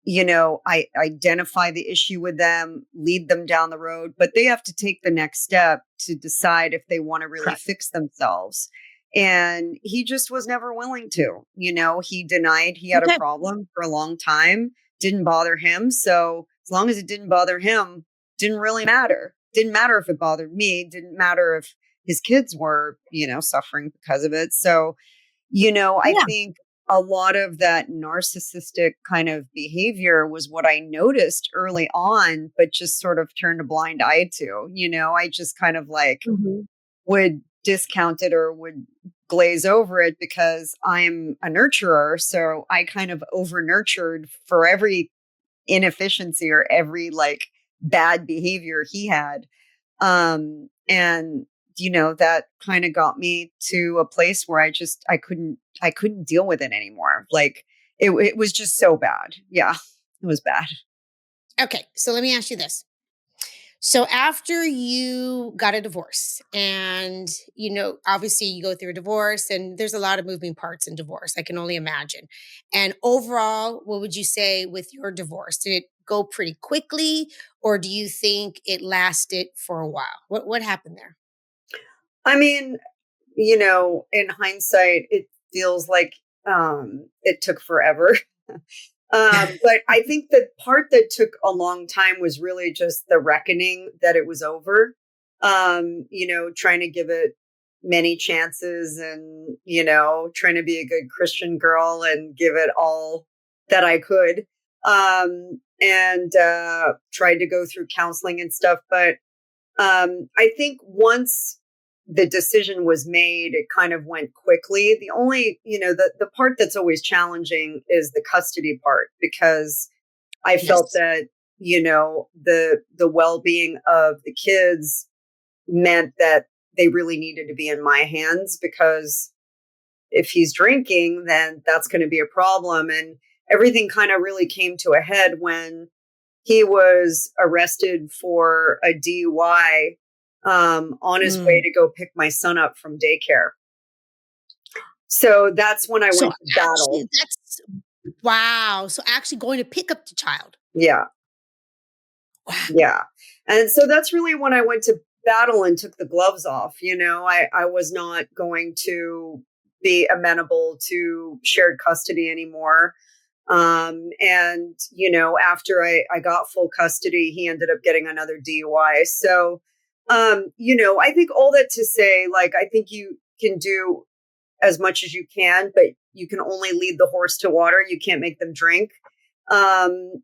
I identify the issue with them, lead them down the road, but they have to take the next step to decide if they want to really Correct. fix themselves. And he just was never willing to. He denied he had a Okay. problem for a long time, didn't bother him. So as long as it didn't bother him, didn't really matter. Didn't matter if it bothered me, didn't matter if his kids were, suffering because of it. So I Yeah. think a lot of that narcissistic kind of behavior was what I noticed early on, but just sort of turned a blind eye to. I just kind of like Mhm. would discount it or would glaze over it because I'm a nurturer. So I kind of over nurtured for every inefficiency or every like bad behavior he had. And that kind of got me to a place where I couldn't deal with it anymore. Like it was just so bad. Yeah, it was bad. Okay. So let me ask you this. So after you got a divorce and obviously you go through a divorce and there's a lot of moving parts in divorce, I can only imagine. And overall, what would you say with your divorce? Did it go pretty quickly or do you think it lasted for a while? What happened there? I mean, in hindsight, it feels like it took forever. But I think the part that took a long time was really just the reckoning that it was over. Trying to give it many chances and, trying to be a good Christian girl and give it all that I could. And tried to go through counseling and stuff. But I think once the decision was made, it kind of went quickly. The only, the part that's always challenging is the custody part because I felt Yes. that, the well-being of the kids meant that they really needed to be in my hands because if he's drinking, then that's going to be a problem. And everything kind of really came to a head when he was arrested for a DUI on his way Mm. to go pick my son up from daycare. So that's when I So went to battle. actually, that's wow. So actually going to pick up the child. Yeah. Wow. Yeah. And so that's really when I went to battle and took the gloves off. I was not going to be amenable to shared custody anymore. And, after I got full custody, he ended up getting another DUI. So I think all that to say, like, I think you can do as much as you can, but you can only lead the horse to water. You can't make them drink, um,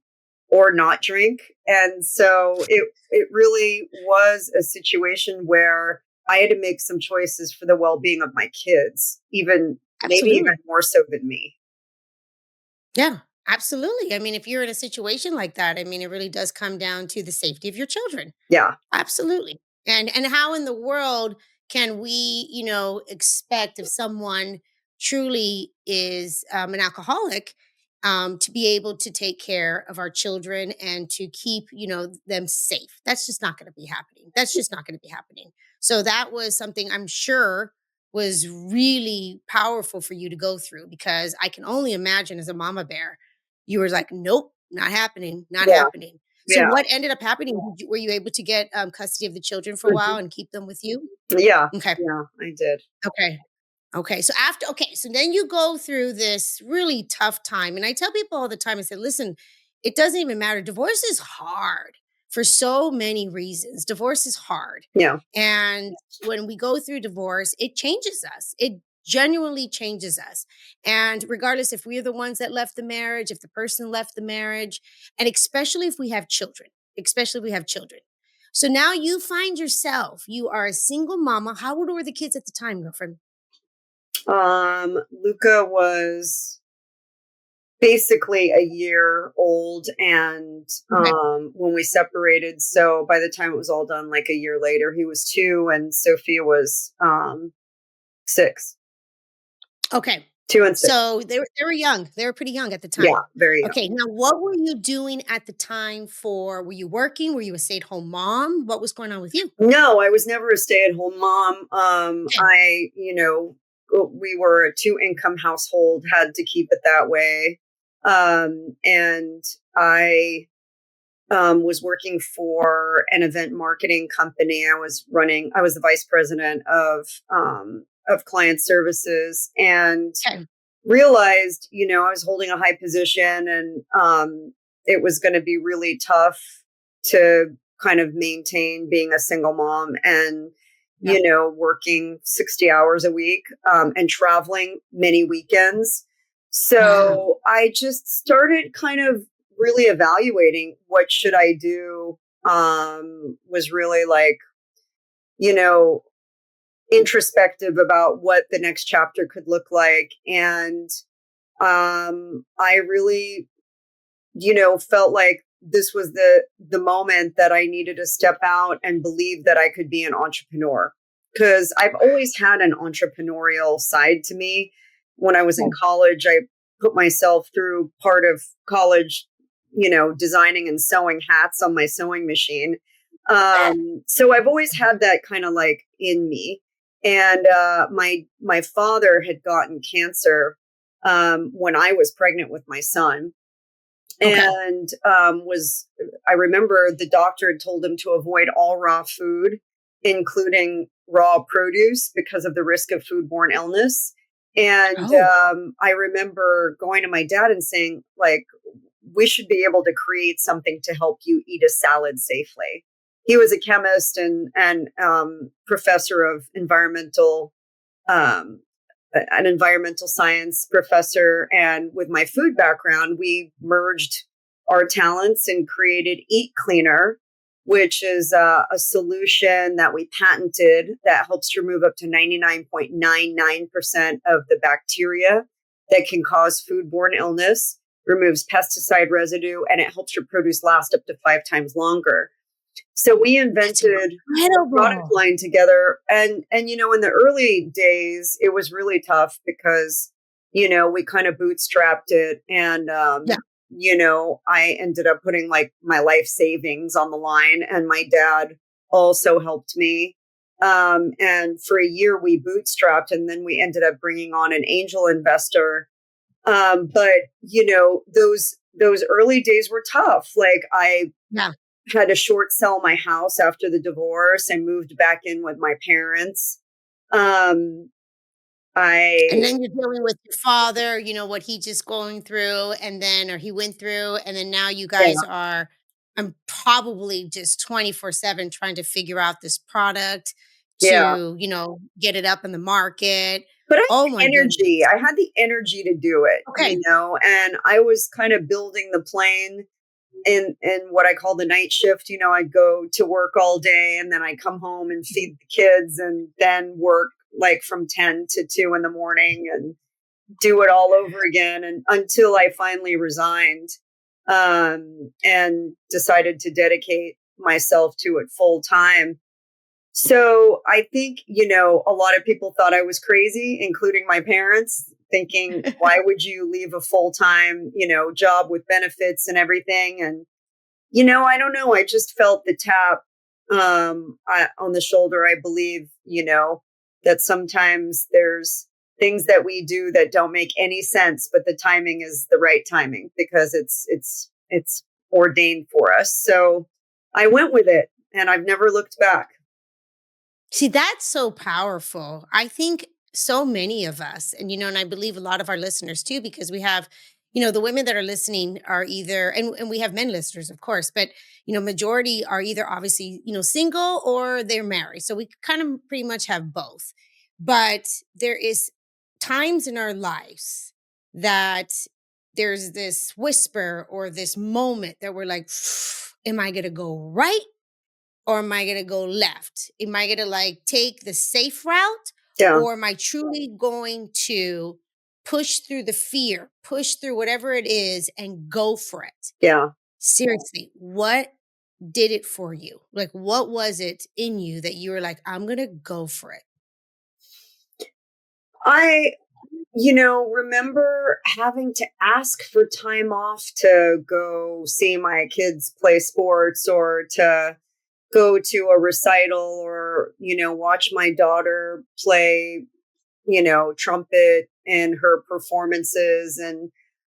or not drink. And so it really was a situation where I had to make some choices for the well-being of my kids, maybe even Absolutely. more so than me. Yeah, absolutely. I mean, if you're in a situation like that, I mean, it really does come down to the safety of your children. Yeah. Absolutely. And how in the world can we, expect if someone truly is an alcoholic to be able to take care of our children and to keep, them safe? That's just not going to be happening. That's just not going to be happening. So that was something I'm sure was really powerful for you to go through because I can only imagine as a mama bear, you were like, nope, not happening, not Yeah. happening. So Yeah. what ended up happening? Were you able to get custody of the children for a while Mhm. and keep them with you? Yeah. Okay. Yeah, I did. Okay. Okay. So then you go through this really tough time. And I tell people all the time, I said, listen, it doesn't even matter. Divorce is hard for so many reasons. Divorce is hard. Yeah. And when we go through divorce, it changes us. It genuinely changes us. And regardless if we're the ones that left the marriage, if the person left the marriage, and especially if we have children, especially if we have children. So now you find yourself, you are a single mama. How old were the kids at the time, girlfriend? Luca was basically a year old, and Okay. when we separated, so by the time it was all done, like a year later, he was 2 and Sophia was 6. Okay. 2 and 6. So they were young. They were pretty young at the Yeah, time. very young. Okay. Now, what were you doing at the time for? Were you working? Were you a stay-at-home mom? What was going on with you? No, I was never a stay-at-home mom. Okay. We were a 2-income household, had to keep it that way. And I was working for an event marketing company. I was the vice president of client services, and Okay. realized, I was holding a high position, and it was going to be really tough to kind of maintain being a single mom and, Yeah. working 60 hours a week, and traveling many weekends. Wow. So I just started kind of really evaluating what should I do. Was really like, you know, introspective about what the next chapter could look like. And I really, felt like this was the moment that I needed to step out and believe that I could be an entrepreneur, because I've always had an entrepreneurial side to me. When I was in Okay. college, I put myself through part of college, designing and sewing hats on my sewing machine. So I've always had that kind of like in me. And my father had gotten cancer when I was pregnant with my son, Okay. and was I remember the doctor had told him to avoid all raw food, including raw produce, because of the risk of foodborne illness. And Oh, I remember going to my dad and saying, like, we should be able to create something to help you eat a salad safely. He was a chemist and professor of um, an environmental science professor. And with my food background, we merged our talents and created EatCleaner, which is a solution that we patented that helps to remove up to 99.99% of the bacteria that can cause foodborne illness, removes pesticide residue, and it helps your produce last up to 5 times longer. So we that's invented a product incredible. line together, and in the early days it was really tough because we kind of bootstrapped it, and Yeah. I ended up putting like my life savings on the line, and my dad also helped me. And for a year we bootstrapped, and then we ended up bringing on an angel investor. But those early days were tough. Like, I Yeah. had to short sell my house after the divorce. I moved back in with my parents. Um, And I then you're dealing with your father, what he just going through, and then or he went through, and then now you Yeah, guys are I'm probably just 24/7 trying to figure out this product Yeah. to, get it up in the market. But I Oh had my goodness. energy. I had the energy to do it, Okay. and I was kind of building the plane in what I call the night shift. I'd go to work all day and then I come home and feed the kids and then work like from 10 to 2 in the morning and do it all over again and until I finally resigned and decided to dedicate myself to it full time. So I think, a lot of people thought I was crazy, including my parents, thinking, why would you leave a full time, job with benefits and everything? And, I don't know. I just felt the tap on the shoulder. I believe, that sometimes there's things that we do that don't make any sense, but the timing is the right timing because it's ordained for us. So I went with it and I've never looked back. See, that's so powerful. I think so many of us, and I believe a lot of our listeners too, because we have, the women that are listening are either, and we have men listeners, of course, but, majority are either obviously, single or they're married. So we kind of pretty much have both. But there is times in our lives that there's this whisper or this moment that we're like, am I going to go right or am I going to go left? Am I going to like take the safe route Yeah. or am I truly going to push through the fear, push through whatever it is and go for it? Yeah. Seriously, what did it for you? Like, what was it in you that you were like, I'm going to go for it? I, remember having to ask for time off to go see my kids play sports or to go to a recital or, watch my daughter play, trumpet in her performances. And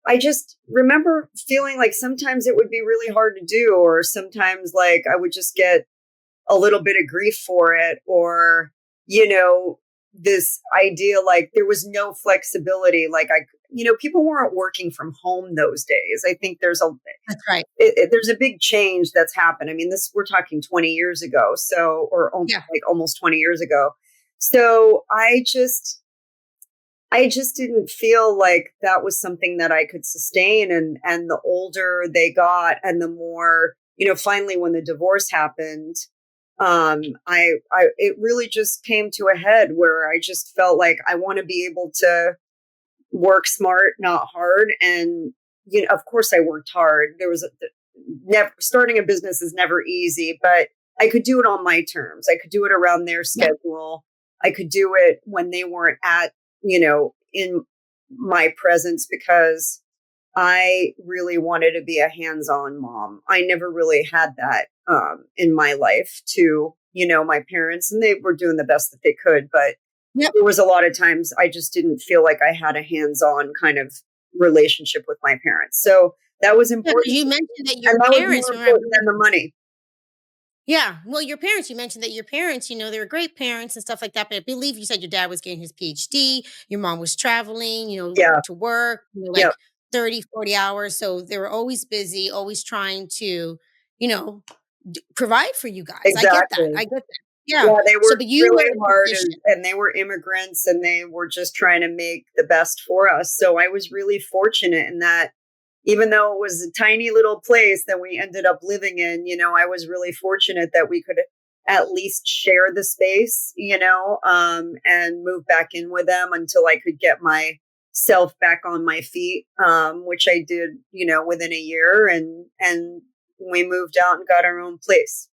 I just remember feeling like sometimes it would be really hard to do, or sometimes like I would just get a little bit of grief for it, or, this idea like there was no flexibility. Like people weren't working from home those days. I think That's right. there's a big change that's happened. I mean, we're talking 20 years ago. So, Yeah. like almost 20 years ago. So I just didn't feel like that was something that I could sustain. And the older they got and the more, finally when the divorce happened, it really just came to a head where I just felt like I want to be able to work smart, not hard. And, of course I worked hard. There was never starting a business is never easy, but I could do it on my terms. I could do it around their Yeah. schedule. I could do it when they weren't in my presence because I really wanted to be a hands-on mom. I never really had that in my life to, my parents, and they were doing the best that they could. But Yep. there was a lot of times I just didn't feel like I had a hands-on kind of relationship with my parents. So that was Yeah, 'cause important. you mentioned that your And that was parents, more remember, important than the money. yeah. Well, your parents, you mentioned that your parents, they were great parents and stuff like that. But I believe you said your dad was getting his PhD, your mom was traveling, Yeah. to work, Yeah. like 30, 40 hours. So they were always busy, always trying to, you know, provide for you guys. I get that. Exactly. I get that. Yeah. Yeah, they So, worked but you were really in a hard position. and they were immigrants and they were just trying to make the best for us. So I was really fortunate in that even though it was a tiny little place that we ended up living in, I was really fortunate that we could at least share the space, and move back in with them until I could get myself back on my feet, which I did, within a year and we moved out and got our own place.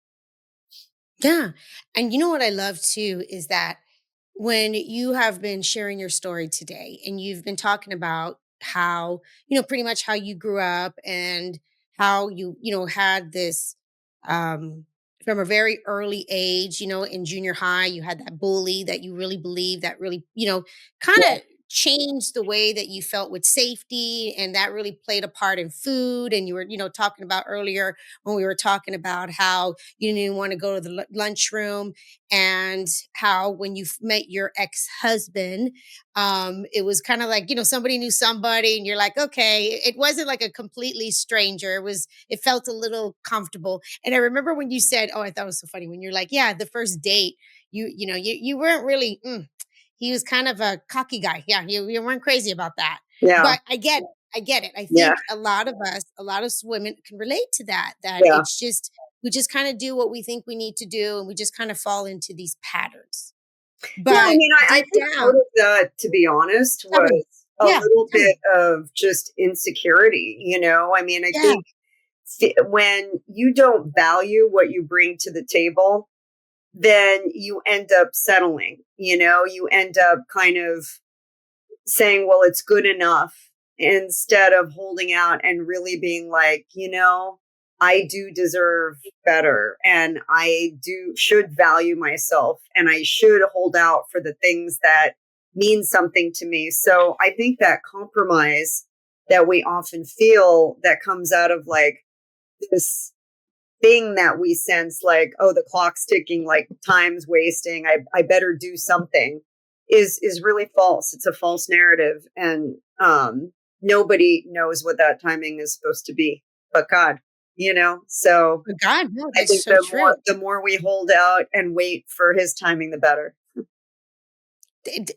Yeah. And you know what I love too is that when you have been sharing your story today and you've been talking about how, pretty much how you grew up and how you had this from a very early age, in junior high, you had that bully that you really believe that really, kind Yeah. of changed the way that you felt with safety, and that really played a part in food. And you were, talking about earlier when we were talking about how you didn't want to go to the lunchroom, and how when you met your ex-husband, it was kind of like, somebody knew somebody, and you're like, okay, it wasn't like a completely stranger. It felt a little comfortable. And I remember when you said, oh, I thought it was so funny when you're like, yeah, the first date, you weren't really, he was kind of a cocky guy. Yeah, you weren't crazy about that. Yeah. But I get it. I get it. I Yeah. think a lot of us, a lot of women can relate to that Yeah. it's just, we just kind of do what we think we need to do, and we just kind of fall into these patterns. Yeah, I But mean, I deep think part down, of that, to be honest, tell me. was a Yeah, little tell me. bit of just insecurity, you know? I mean, I Yeah. think when you don't value what you bring to the table, then you end up settling, you know? You end up kind of saying, well, it's good enough instead of holding out and really being like, I do deserve better and should value myself and I should hold out for the things that mean something to me. So I think that compromise that we often feel that comes out of like this thing that we sense like, oh, the clock's ticking, like time's wasting, I better do something is really false. It's a false narrative. And nobody knows what that timing is supposed to be but God, So Oh God, no, I that's think so true. the more we hold out and wait for his timing, the better.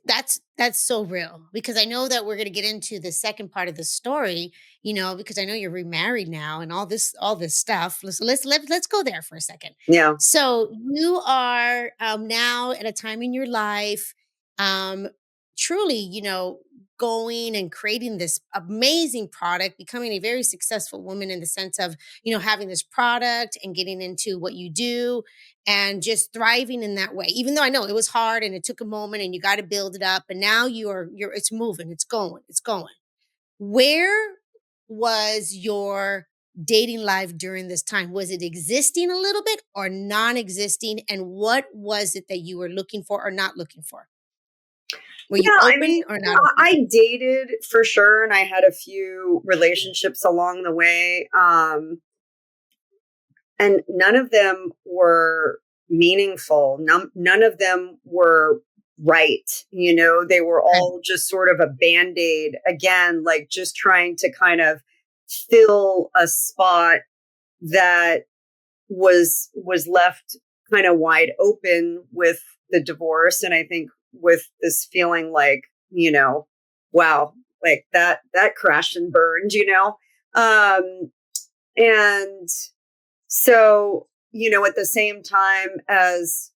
That's so real, because I know that we're going to get into the second part of the story, because I know you're remarried now and all this stuff. Let's go there for a second. Yeah. So you are now at a time in your life, um, truly, going and creating this amazing product, becoming a very successful woman in the sense of, having this product and getting into what you do and just thriving in that way. Even though I know it was hard and it took a moment and you got to build it up, and now it's moving, it's going, it's going. Where was your dating life during this time? Was it existing a little bit or non-existing? And what was it that you were looking for or not looking for? Were you Yeah, I open mean, or not open? I dated for sure, and I had a few relationships along the way. And none of them were meaningful. None of them were right. They were Okay. all just sort of a band-aid again, like just trying to kind of fill a spot that was left kind of wide open with the divorce. And I think with this feeling like, wow, like that crashed and burned. And so, at the same time as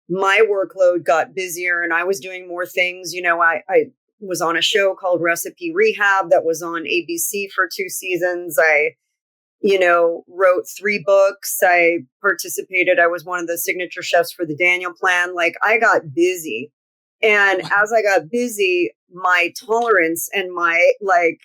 my workload got busier and I was doing more things, I was on a show called Recipe Rehab that was on ABC for 2 seasons. I, wrote 3 books. I participated. I was one of the signature chefs for the Daniel Plan. Like I got busy. And Wow. as I got busy, my tolerance and my like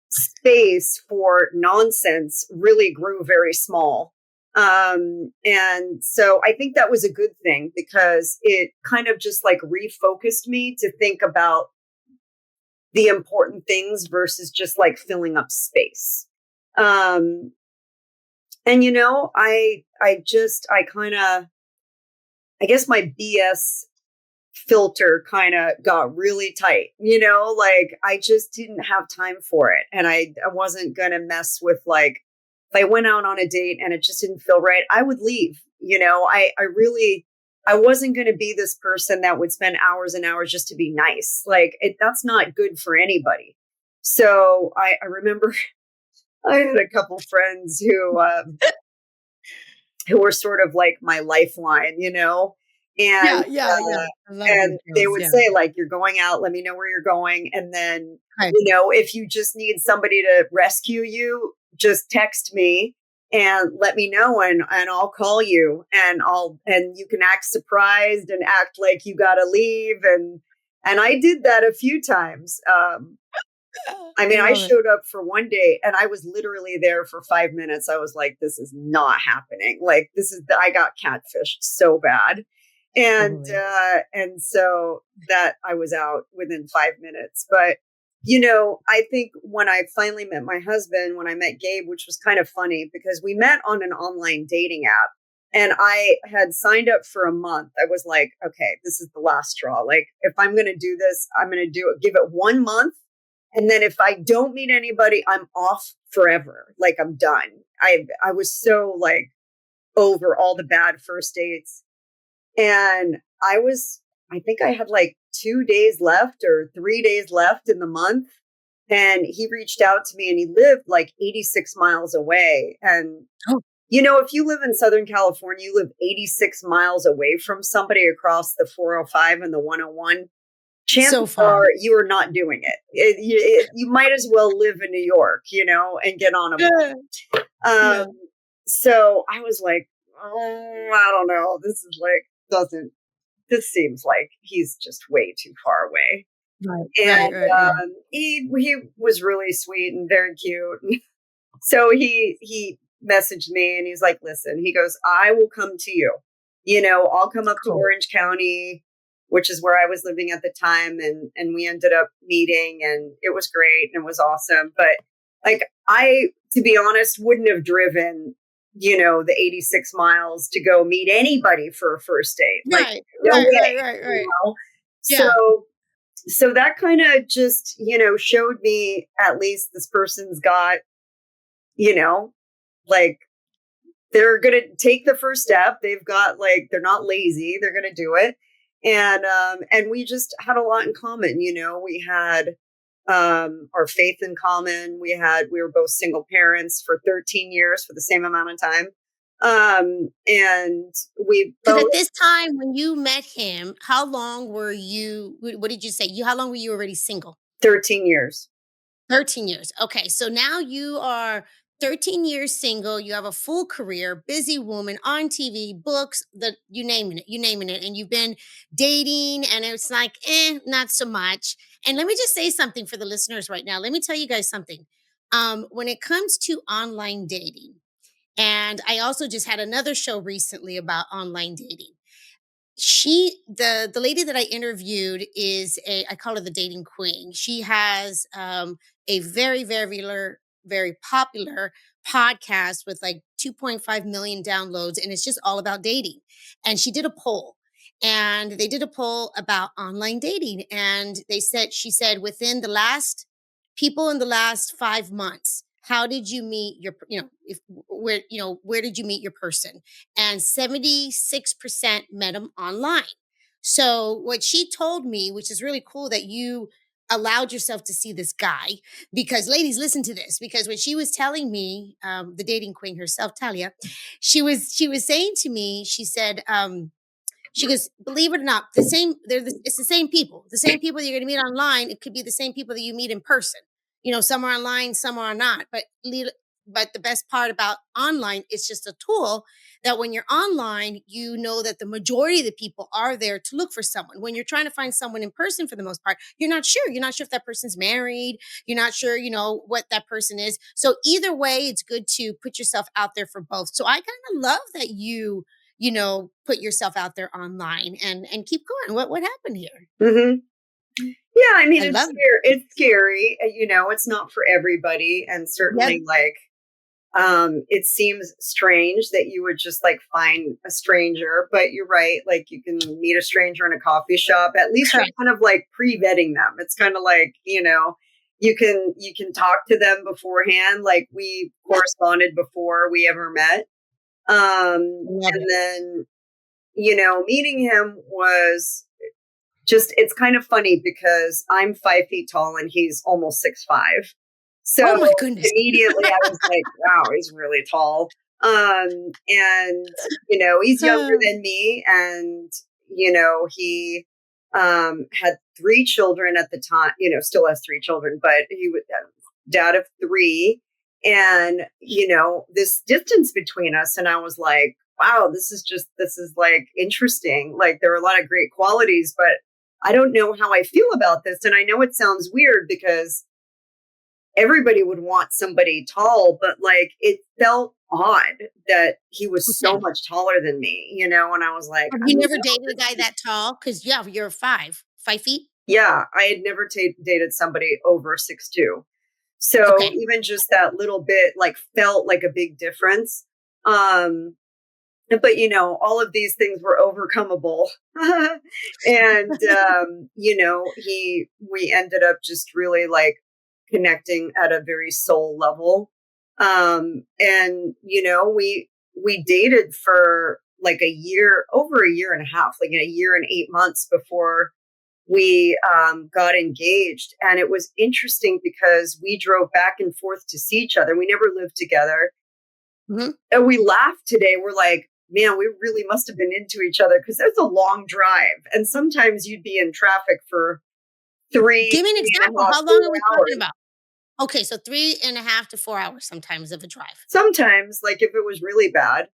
space for nonsense really grew very small. And so I think that was a good thing because it kind of just like refocused me to think about the important things versus just like filling up space. Um, and I guess my BS filter kind of got really tight, like I just didn't have time for it. And I wasn't going to mess with like, if I went out on a date and it just didn't feel right, I would leave. I wasn't going to be this person that would spend hours and hours just to be nice. Like that's not good for anybody. So I remember I had a couple friends who were sort of like my lifeline, and Yeah, yeah, yeah. I love these and they girls. would Yeah. say like, "You're going out. Let me know where you're going." And then, Right. if you just need somebody to rescue you, just text me and let me know, and I'll call you, and you can act surprised and act like you got to leave, and I did that a few times. I I mean, I love it. showed up for one day and I was literally there for 5 minutes. I was like, this is not happening. Like, I got catfished so bad. Totally. And so that I was out within 5 minutes. But, I think when I finally met my husband, when I met Gabe, which was kind of funny because we met on an online dating app and I had signed up for a month. I was like, okay, this is the last straw. Like, if I'm going to do this, I'm going to give it 1 month. And then if I don't meet anybody, I'm off forever. Like, I'm done. I was so like over all the bad first dates. And I think I had like 2 days left or 3 days left in the month. And he reached out to me and he lived like 86 miles away. And, Oh, if you live in Southern California, you live 86 miles away from somebody across the 405 and the 101. so Chances far. are you are not doing it. You might as well live in New York, and get on a Yeah. um, Yeah. so I was like, oh, I don't know. This seems like he's just way too far away. Right. Right. And Right. Right. he was really sweet and very cute. So he messaged me and he's like, listen, he goes, I will come to you. I'll come up to Cool. Orange County, which is where I was living at the time. And we ended up meeting and it was great and it was awesome. But like, to be honest, wouldn't have driven, the 86 miles to go meet anybody for a first date. Like, Right. no Right. Right. way, Right. you Right. know? So, Yeah. so that kind of just, showed me at least this person's got, you know, like they're going to take the first step. They've got like, they're not lazy. They're going to do it. And we just had a lot in common. We had, our faith in common. We were both single parents for 13 years for the same amount of time. And we Because both at this time when you met him, how long were you? What did you say? How long were you already single? 13 years. 13 years. Okay. So now you are 13 years single. You have a full career, busy woman on TV, books, you naming it. And you've been dating and it's like, not so much. And let me just say something for the listeners right now. Let me tell you guys something. When it comes to online dating, and I also just had another show recently about online dating. The lady that I interviewed is I call her the dating queen. She has a very popular podcast with like 2.5 million downloads, and it's just all about dating. And she did a poll, and they did a poll about online dating, and she said within the last people in the last 5 months, how did you meet your if where did you meet your person? And 76% met him online. So what she told me, which is really cool that you allowed yourself to see this guy, because ladies, listen to this, because when she was telling me, the dating queen herself, Talia, she was saying to me, she said, she goes, believe it or not, it's the same people you're going to meet online. It could be the same people that you meet in person. Some are online, some are not. But the best part about online, it's just a tool that when you're online, you know that the majority of the people are there to look for someone. When you're trying to find someone in person, for the most part, you're not sure. You're not sure if that person's married. You're not sure, what that person is. So either way, it's good to put yourself out there for both. So I kind of love that put yourself out there online and keep going. What happened here? Mm-hmm. Yeah, I mean, I it's love scary. It's scary. It's not for everybody, and it. certainly, like, it seems strange that you would just like find a stranger, but you're right. Like, you can meet a stranger in a coffee shop. At least you're Correct. kind of like pre-vetting them. It's kind of like, you can talk to them beforehand. Like, we corresponded before we ever met. Love And it. then, meeting him was it's kind of funny because I'm 5 feet tall and he's almost 6'5". Oh So my goodness. immediately I was like, wow, he's really tall. And he's younger than me, and he had 3 children at the time, still has 3 children, but he was dad of 3. And this distance between us, and I was like, wow, this is like interesting. Like, there are a lot of great qualities, but I don't know how I feel about this. And I know it sounds weird because everybody would want somebody tall, but like it felt odd that he was so Okay. much taller than me, you know? And I was like, Have I you don't never know. dated a guy that tall? Because yeah, you're 5 feet? Yeah, I had never dated somebody over 6'2". So Okay. even just that little bit like felt like a big difference. Um, but all of these things were overcomable. And we ended up just really like connecting at a very soul level. And we dated for like a year, over a year and a half, like a year and 8 months before we got engaged. And it was interesting because we drove back and forth to see each other. We never lived together. Mhm. And we laughed today. We're like, man, we really must have been into each other because there's a long drive. And sometimes you'd be in traffic for Give me an three and a example. half, How long are we 4 hours. talking about? Okay, so 3.5 to 4 hours sometimes of a drive. Sometimes, like if it was really bad.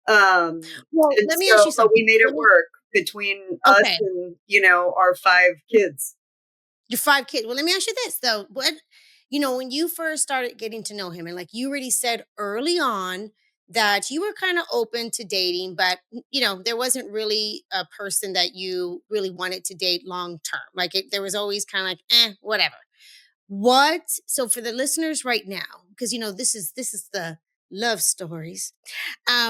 Well, And let me ask so, you but we something. made Let it me work between us Okay, and, our 5 kids. your 5 kids. Well, let me ask you this though. When you first started getting to know him, and like you already said early on that you were kind of open to dating, but there wasn't really a person that you really wanted to date long term. Like there was always kind of like, whatever. What so for the listeners right now, because this is the love stories.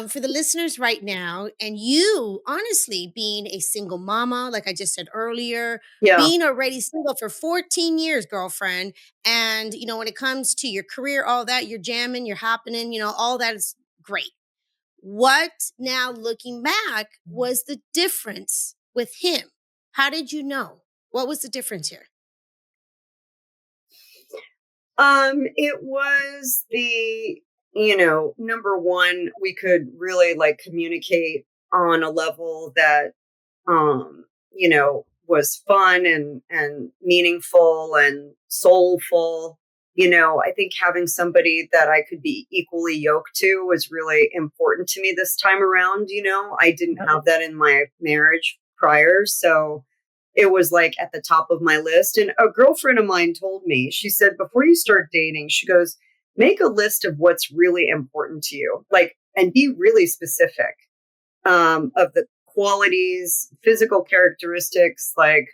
For the listeners right now, and you honestly being a single mama, like I just said earlier, Yeah. being already single for 14 years, girlfriend, and when it comes to your career, all that, you're jamming, you're happening, all that is great. What now looking back was the difference with him? How did you know? What was the difference here? It was number one, we could really like communicate on a level that, was fun and meaningful and soulful. I think having somebody that I could be equally yoked to was really important to me this time around. I didn't have that in my marriage prior. So it was like at the top of my list. And a girlfriend of mine told me, she said, before you start dating, she goes, make a list of what's really important to you, like, and be really specific of the qualities, physical characteristics, like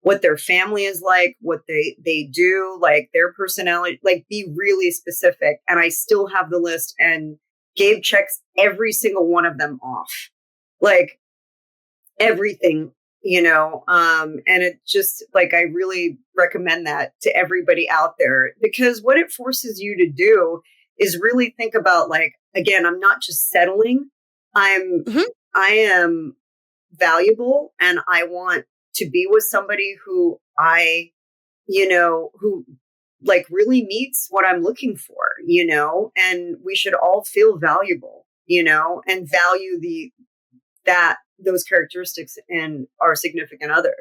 what their family is like, what they do, like their personality, like be really specific. And I still have the list and Gabe checks every single one of them off. Like everything, and it just like I really recommend that to everybody out there because what it forces you to do is really think about like again, I'm not just settling. i'm Mhm. I am valuable and I want to be with somebody who who like really meets what I'm looking for, and we should all feel valuable, and value those characteristics in our significant other.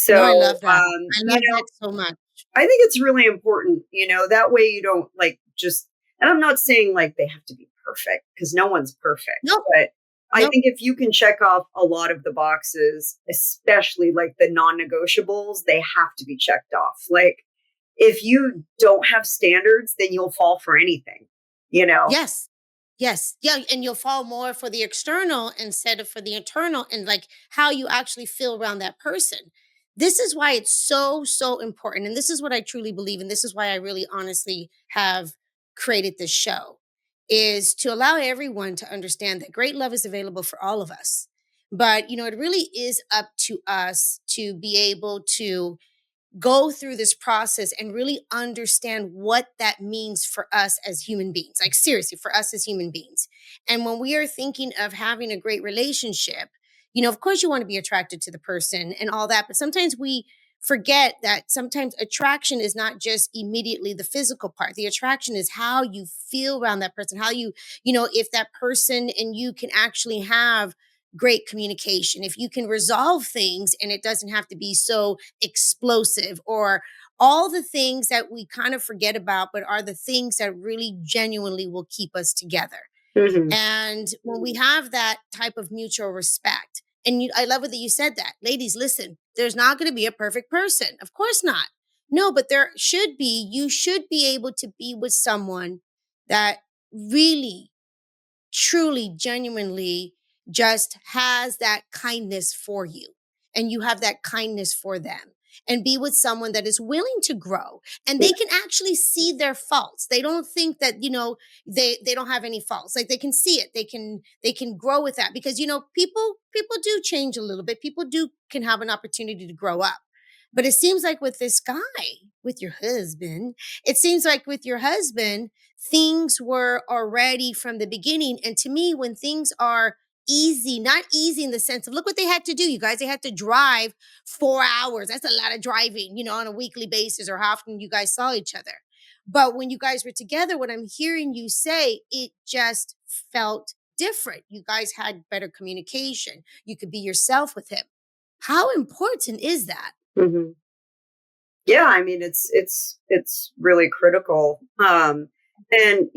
No, I So, love that. I love that so much. I think it's really important, that way you don't like just, and I'm not saying like they have to be perfect because no one's perfect, Nope, but I nope. think if you can check off a lot of the boxes, especially like the non negotiables, they have to be checked off. Like if you don't have standards, then you'll fall for anything, you know? Yes. Yes. Yeah. And you'll fall more for the external instead of for the internal and like how you actually feel around that person. This is why it's so, so important. And this is what I truly believe. And this is why I really honestly have created this show is to allow everyone to understand that great love is available for all of us. But, it really is up to us to be able to go through this process and really understand what that means for us as human beings. Like, seriously, for us as human beings. And when we are thinking of having a great relationship, of course, you want to be attracted to the person and all that. But sometimes we forget that sometimes attraction is not just immediately the physical part. The attraction is how you feel around that person, how if that person and you can actually have great communication, if you can resolve things and it doesn't have to be so explosive or all the things that we kind of forget about, but are the things that really genuinely will keep us together. Hmm. And when we have that type of mutual respect, and I love it that you said that. Ladies, listen, there's not going to be a perfect person. Of course not. No, but there should be. You should be able to be with someone that really, truly, genuinely just has that kindness for you, and you have that kindness for them, and be with someone that is willing to grow, and Yeah. they can actually see their faults. They don't think that, they don't have any faults. Like, they can see it. They can grow with that, because people do change a little bit. People do can have an opportunity to grow up. But it seems like with this guy, with your husband, it seems like with your husband, things were already from the beginning. And to me, when things are easy, not easy in the sense of, look what they had to do, you guys, they had to drive 4 hours. That's a lot of driving, on a weekly basis, or how often you guys saw each other. But when you guys were together, what I'm hearing you say, it just felt different. You guys had better communication. You could be yourself with him. How important is that? Mhm. Yeah, I mean, it's really critical. And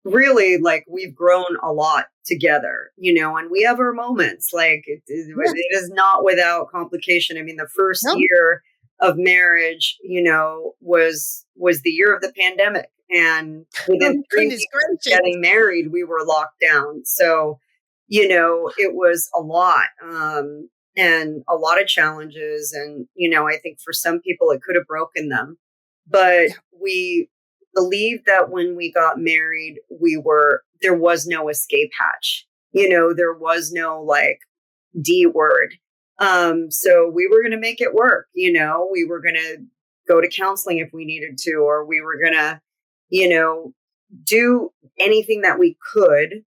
really, like, we've grown a lot together, and we have our moments. Like, Yeah. it is not without complication. I mean, the first No. year of marriage, was the year of the pandemic, and Oh, within 3 goodness weeks of gracious. getting married, we were locked down. So, it was a lot. And a lot of challenges. And, I think for some people it could have broken them. But Yeah. we believed that when we got married, there was no escape hatch. There was no like D word. So we were going to make it work. We were going to go to counseling if we needed to, or we were going to, you know, do anything that we could,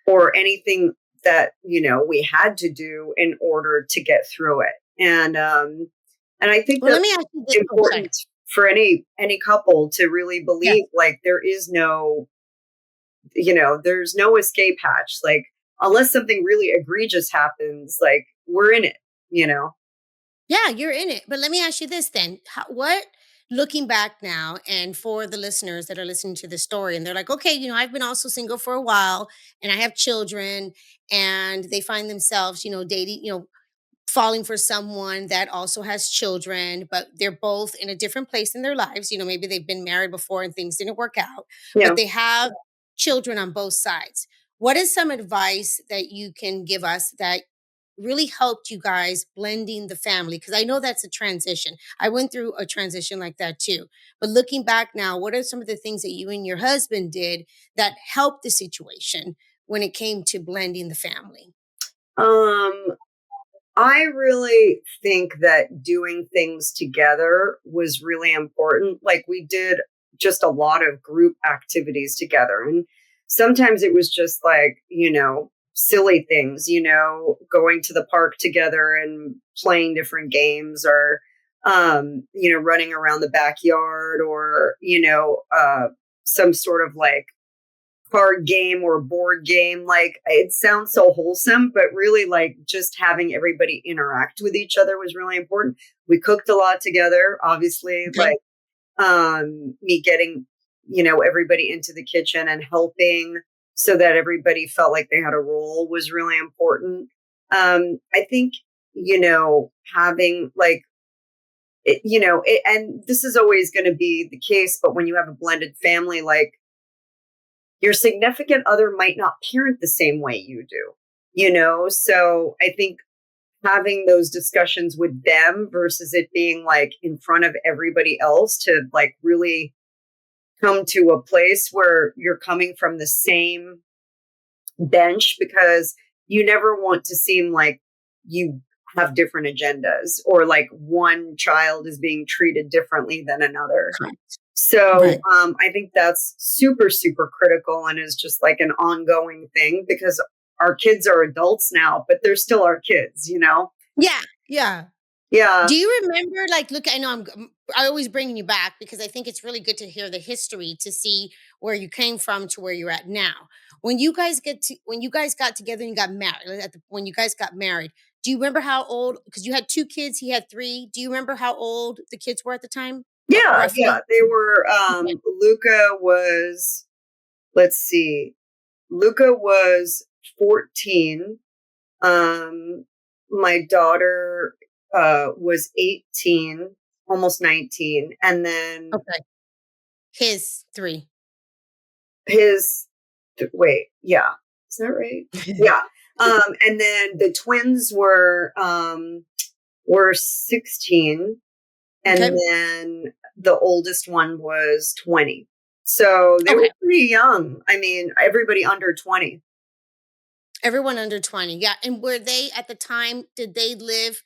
or anything that, we had to do in order to get through it. And I think Well, that's let me ask you this. Oh, sorry. important for any couple to really believe, Yes. like, there's no escape hatch. Like, unless something really egregious happens, like, we're in it. Yeah, you're in it. But let me ask you this then. Looking back now, and for the listeners that are listening to the story, and they're like, okay, I've been also single for a while, and I have children, and they find themselves, dating, falling for someone that also has children, but they're both in a different place in their lives. Maybe they've been married before and things didn't work out, but Yeah. they have children on both sides. What is some advice that you can give us that really helped you guys blending the family? Because I know that's a transition. I went through a transition like that too. But looking back now, what are some of the things that you and your husband did that helped the situation when it came to blending the family? Um, I really think that doing things together was really important. Like, we did just a lot of group activities together. And sometimes it was just like, silly things, going to the park together and playing different games, or, running around the backyard, or, some sort of like card game or board game. Like, it sounds so wholesome, but really, like, just having everybody interact with each other was really important. We cooked a lot together, obviously. Okay. Like, me getting, everybody into the kitchen and helping, so that everybody felt like they had a role, was really important. I think, having like and this is always going to be the case, but when you have a blended family, like, your significant other might not parent the same way you do, So I think having those discussions with them versus it being like in front of everybody else, to like really come to a place where you're coming from the same bench, because you never want to seem like you have different agendas, or like one child is being treated differently than another. Correct. So Right. I think that's super, super critical, and is just like an ongoing thing, because our kids are adults now, but they're still our kids. Yeah. Yeah. Yeah. Do you remember, like, look, I know I always bring you back because I think it's really good to hear the history to see where you came from to where you're at now. When you guys got together and you got married, when you guys got married, do you remember how old, because you had two kids, he had three. Do you remember how old the kids were at the time? Yeah. Yeah. Roughly? They were, Okay. Luca was, let's see, Luca was 14. My daughter was 18, almost 19. And then Okay. His 3. his, wait, yeah. Is that right? Yeah. And then the twins were 16. And Okay. then the oldest one was 20. So they were Okay. pretty young. I mean, everybody under 20. Everyone under 20. Yeah. And were they at the time, did they live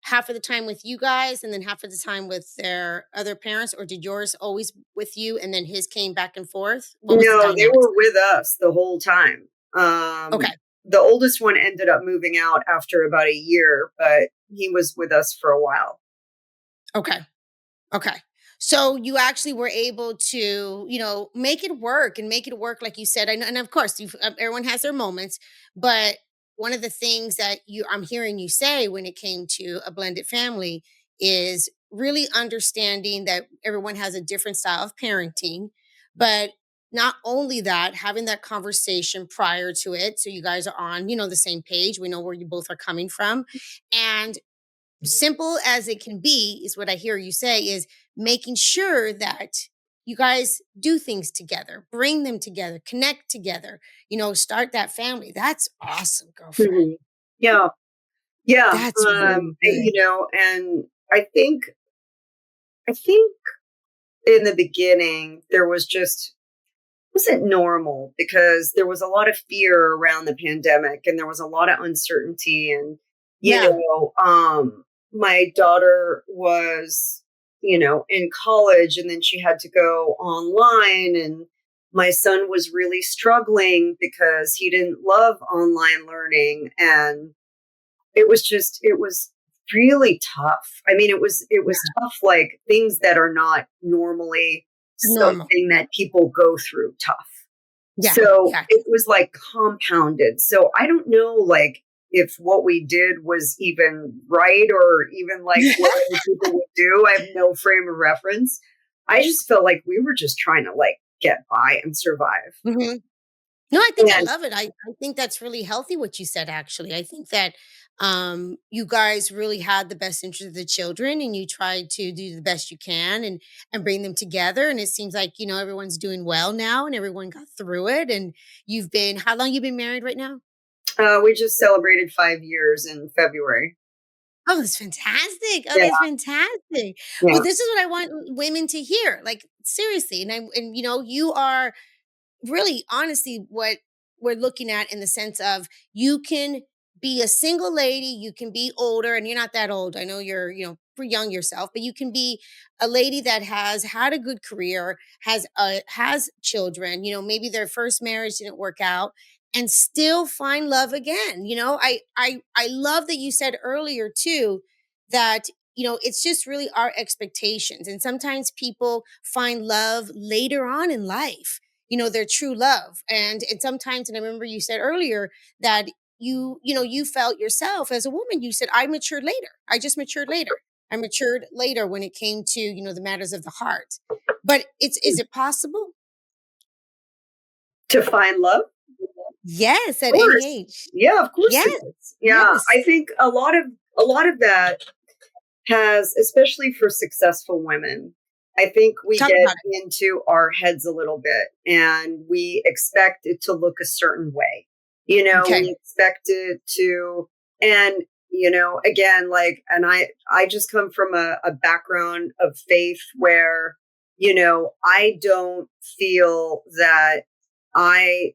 half of the time with you guys and then half of the time with their other parents? Or did yours always with you and then his came back and forth? What was the No, they dynamics? were with us the whole time. Okay. The oldest one ended up moving out after about a year, but he was with us for a while. Okay. Okay. So you actually were able to, make it work and make it work, like you said. I know, and of course, everyone has their moments, but one of the things that I'm hearing you say when it came to a blended family is really understanding that everyone has a different style of parenting, but not only that, having that conversation prior to it, so you guys are on, the same page. We know where you both are coming from, and simple as it can be is what I hear you say is making sure that you guys do things together, bring them together, connect together, start that family. That's awesome, girlfriend. Mhm. Yeah. Yeah. That's really You good. know, and I think in the beginning there was just wasn't normal because there was a lot of fear around the pandemic and there was a lot of uncertainty and you Yeah. know my daughter was in college and then she had to go online and my son was really struggling because he didn't love online learning and it was really tough. I mean, it was tough, like things that are not normally Normal. something that people go through tough. Yeah. So Yeah. it was like compounded. So I don't know, like, if what we did was even right or even like what other people would do. I have no frame of reference. I just felt like we were just trying to like get by and survive. Mhm. No, I And love it. I think that's really healthy what you said, actually. I think that you guys really had the best interest of the children and you tried to do the best you can and bring them together. And it seems like, everyone's doing well now and everyone got through it. And how long you been married right now? we just celebrated 5 years in February. Oh, that's fantastic. Oh, Yeah. that's fantastic. Well, Yeah. this is what I want women to hear. Like seriously. And you are really honestly what we're looking at in the sense of you can be a single lady, you can be older, and you're not that old. I know you're, pretty young yourself, but you can be a lady that has had a good career, has children, maybe their first marriage didn't work out and still find love again. I love that you said earlier too that it's just really our expectations. And sometimes people find love later on in life, their true love. And sometimes, and I remember you said earlier that you felt yourself as a woman, you said, I matured later. I just matured later. I matured later when it came to, the matters of the heart. But is it possible? To find love? Yes, Of at any course. age. Yeah, of course it Yes. is. Yeah. I Yes. think a lot of that has, especially for successful women, I think we Talk get about it. into our heads a little bit and we expect it to look a certain way. Okay. We expect it to, and, again, like, and I just come from a background of faith where, I don't feel that I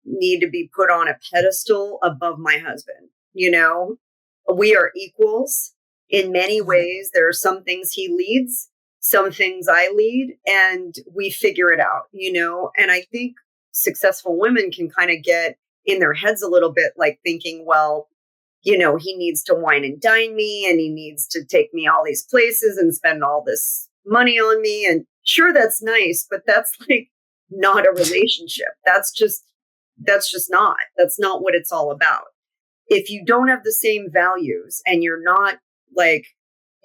need to be put on a pedestal above my husband. We are equals in many I love it. ways. There are some things he leads, some things I lead, and we figure it out, And I think successful women can kind of get in their heads a little bit, like thinking, well, he needs to wine and dine me and he needs to take me all these places and spend all this money on me. And sure, that's nice, but that's like not a relationship. That's not what it's all about. If you don't have the same values and you're not like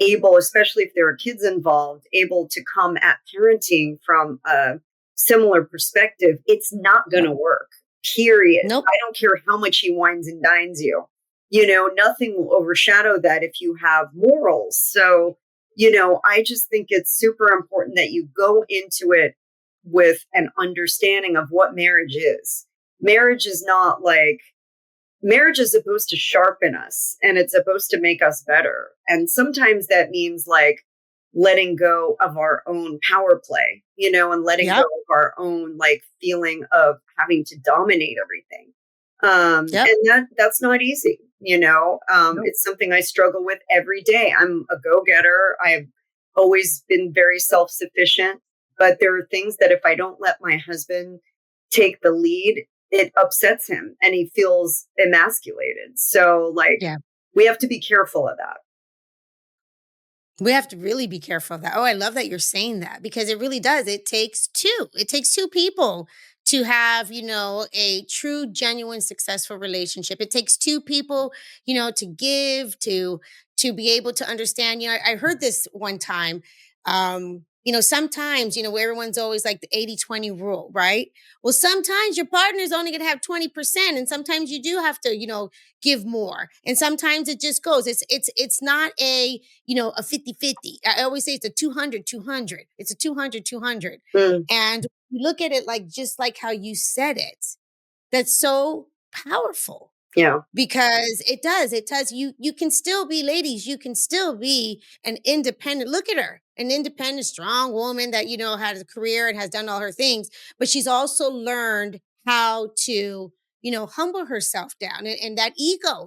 able, especially if there are kids involved, able to come at parenting from a similar perspective, it's not going Nope. to work. Period. Nope. I don't care how much he wines and dines you. nothing will overshadow that if you have morals. So, I just think it's super important that you go into it with an understanding of what marriage is. Marriage is not like, marriage is supposed to sharpen us and it's supposed to make us better. And sometimes that means like letting go of our own power play, and letting go Yep. of our own like feeling of having to dominate everything. Yep. And that's not easy, Nope. it's something I struggle with every day. I'm a go-getter. I've always been very self-sufficient, but there are things that if I don't let my husband take the lead, it upsets him and he feels emasculated. So like Yeah. we have to be careful of that. We have to really be careful of that. Oh, I love that you're saying that because it really does. It takes two. It takes two people to have, a true, genuine, successful relationship. It takes two people, to give, to be able to understand. I heard this one time. Sometimes, where everyone's always like the 80-20 rule, right? Well, sometimes your partner's only gonna have 20%, and sometimes you do have to, give more. And sometimes it just goes. It's not a 50-50. I always say it's a 200-200. It's a 200-200. Mm, And you look at it like just like how you said it. That's so powerful yeah. because it does you can still be, ladies, you can still be an independent, look at her, an independent strong woman that has a career and has done all her things, but she's also learned how to humble herself down, and that ego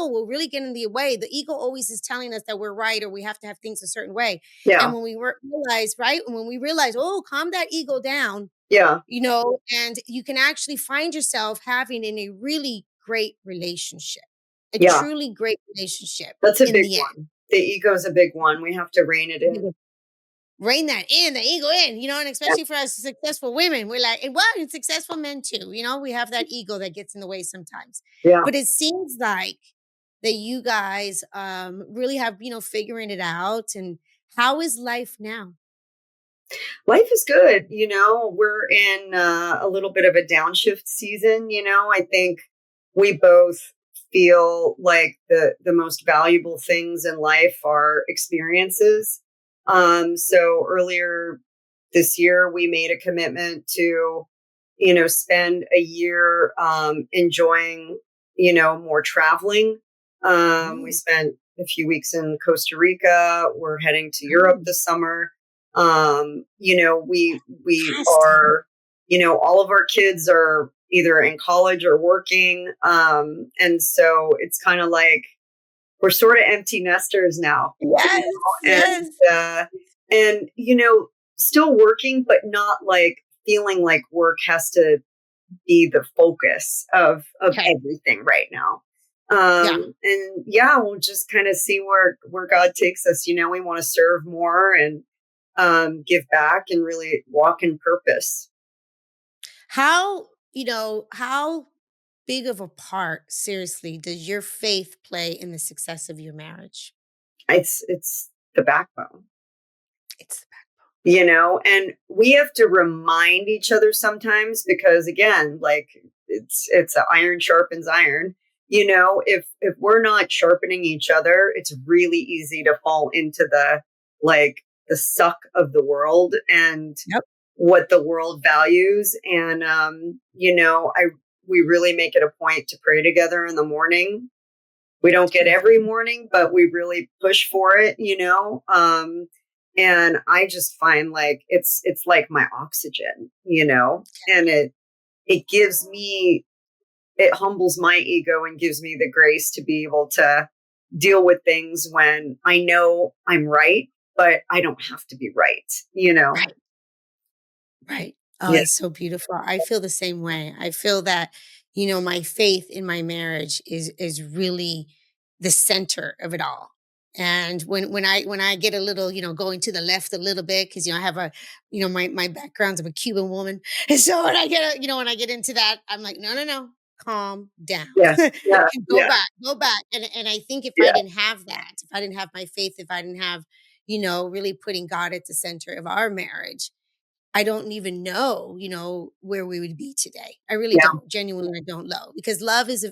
will really get in the way. The ego always is telling us that we're right or we have to have things a certain way. Yeah. And when we realize, right, when we realize, oh, calm that ego down, Yeah. and you can actually find yourself having in a really great relationship, a Yeah. truly great relationship That's a in big the end. one. The ego is a big one. We have to rein it in. Rein that in, the ego in, and Yeah. especially for us successful women, we're like, and successful men too, we have that ego that gets in the way sometimes. Yeah. But it seems like that you guys really have, figuring it out. And how is life now? Life is good. We're in a little bit of a downshift season. I think we both feel like the most valuable things in life are experiences. So earlier this year, we made a commitment to, spend a year enjoying, more traveling. We Oh, spent a few weeks in Costa Rica. We're heading to Europe oh, this summer. We fantastic. are, all of our kids are either in college or working. And so it's kind of like we're sort of empty nesters now, Yes, and yes. uh, and still working, but not like feeling like work has to be the focus of Okay. everything right now. Yeah. And yeah, we'll just kind of see where God takes us. We want to serve more and give back and really walk in purpose. How big of a part, seriously, does your faith play in the success of your marriage? It's the backbone, It's the and we have to remind each other sometimes because again, like it's a iron sharpens iron. If we're not sharpening each other, it's really easy to fall into the suck of the world and Yep. what the world values. And I we really make it a point to pray together in the morning. We don't get Beautiful. every morning, but we really push for it. And I just find like it's like my oxygen, and it gives me, it humbles my ego and gives me the grace to be able to deal with things when I know I'm right, but I don't have to be right. Right. Right. Oh, Yeah. it's so beautiful. I feel the same way. I feel that, my faith in my marriage is really the center of it all. And when I get a little, going to the left a little bit, because I have my background's of a Cuban woman. And so when I get into that, I'm like, no, no, no, calm down. Yes. Yeah. Go Yeah. back, go back. And I think if I Yeah. didn't have that, if I didn't have my faith, if I didn't have, really putting God at the center of our marriage, I don't even know, where we would be today. I really Yeah. don't. Genuinely, I don't know because love is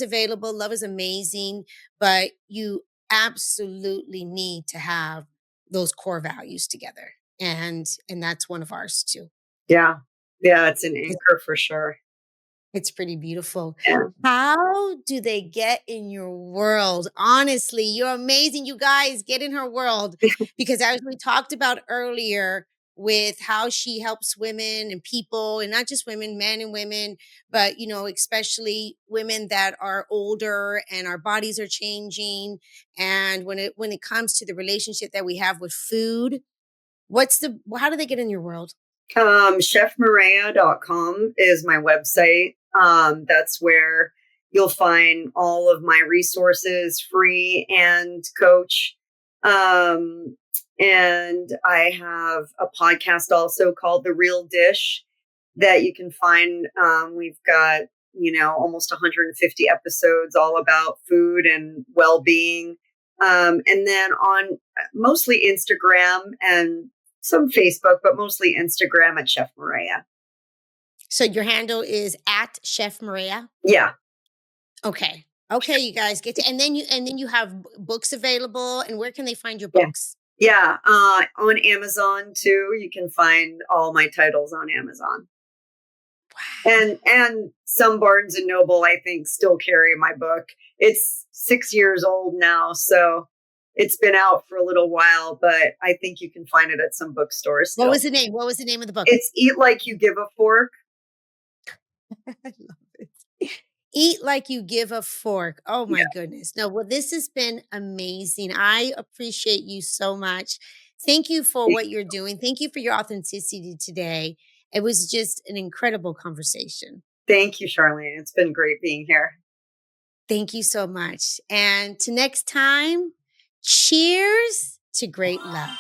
available. Love is amazing, but you absolutely need to have those core values together, and that's one of ours too. Yeah. Yeah, it's an anchor for sure. It's pretty beautiful. Yeah. How do they get in your world? Honestly, you're amazing. You guys get in her world because as we talked about earlier with how she helps women and people and not just women, men and women, but especially women that are older and our bodies are changing. And when it comes to the relationship that we have with food, how do they get in your world? ChefMarea.com is my website. That's where you'll find all of my resources, free and coach. Um, and I have a podcast also called The Real Dish that you can find. We've got, almost 150 episodes all about food and well being. And then on mostly Instagram and some Facebook, but mostly Instagram at Chef Marea. So your handle is at Chef Marea. Yeah. Okay. Okay, you guys get to and then you have books available, and where can they find your Yeah. books? Yeah. On Amazon too. You can find all my titles on Amazon. And some Barnes and Noble, I think, still carry my book. It's 6 years old now, so it's been out for a little while, but I think you can find it at some bookstores What still. was the name? What was the name of the book? It's Eat Like You Give a Fork. I love it. Eat like you give a fork. Oh my Yeah. goodness. No, well, this has been amazing. I appreciate you so much. Thank you for what you're doing. Thank you for your authenticity today. It was just an incredible conversation. Thank you, Charlene. It's been great being here. Thank you so much. And to next time, cheers to great love.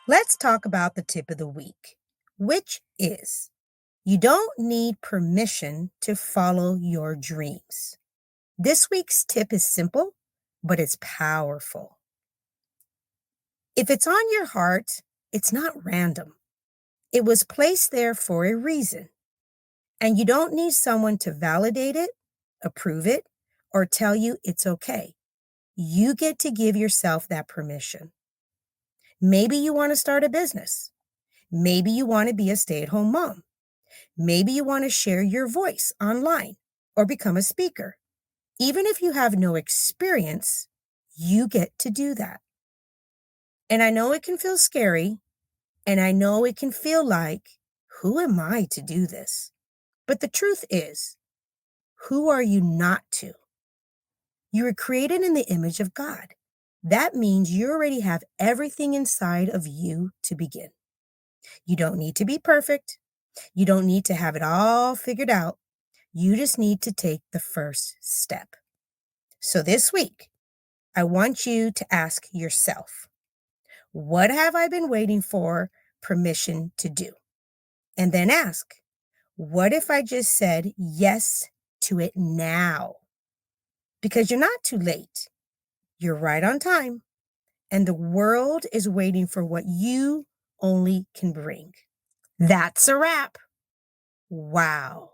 Let's talk about the tip of the week, which is you don't need permission to follow your dreams. This week's tip is simple, but it's powerful. If it's on your heart, it's not random. It was placed there for a reason. And you don't need someone to validate it, approve it, or tell you it's okay. You get to give yourself that permission. Maybe you want to start a business. Maybe you want to be a stay-at-home mom. Maybe you want to share your voice online or become a speaker. Even if you have no experience, you get to do that. And I know it can feel scary, and I know it can feel like, who am I to do this? But the truth is, who are you not to? You were created in the image of God. That means you already have everything inside of you to begin. You don't need to be perfect. You don't need to have it all figured out. You just need to take the first step. So this week, I want you to ask yourself, what have I been waiting for permission to do? And then ask, what if I just said yes to it now? Because you're not too late. You're right on time. And the world is waiting for what you only can bring. That's a wrap. Wow.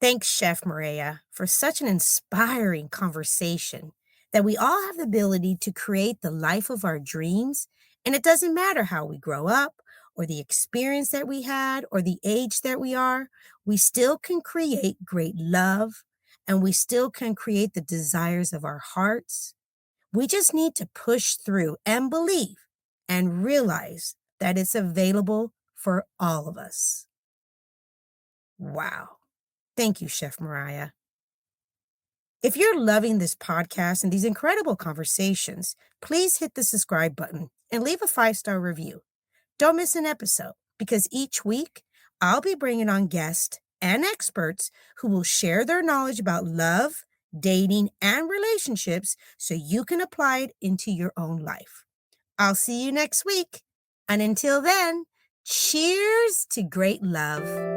Thanks, Chef Marea, for such an inspiring conversation that we all have the ability to create the life of our dreams. And it doesn't matter how we grow up or the experience that we had or the age that we are, we still can create great love and we still can create the desires of our hearts. We just need to push through and believe and realize that it's available for all of us. Wow. Thank you, Chef Marea. If you're loving this podcast and these incredible conversations, please hit the subscribe button and leave a 5-star review. Don't miss an episode because each week I'll be bringing on guests and experts who will share their knowledge about love, dating, and relationships so you can apply it into your own life. I'll see you next week. And until then, cheers to great love.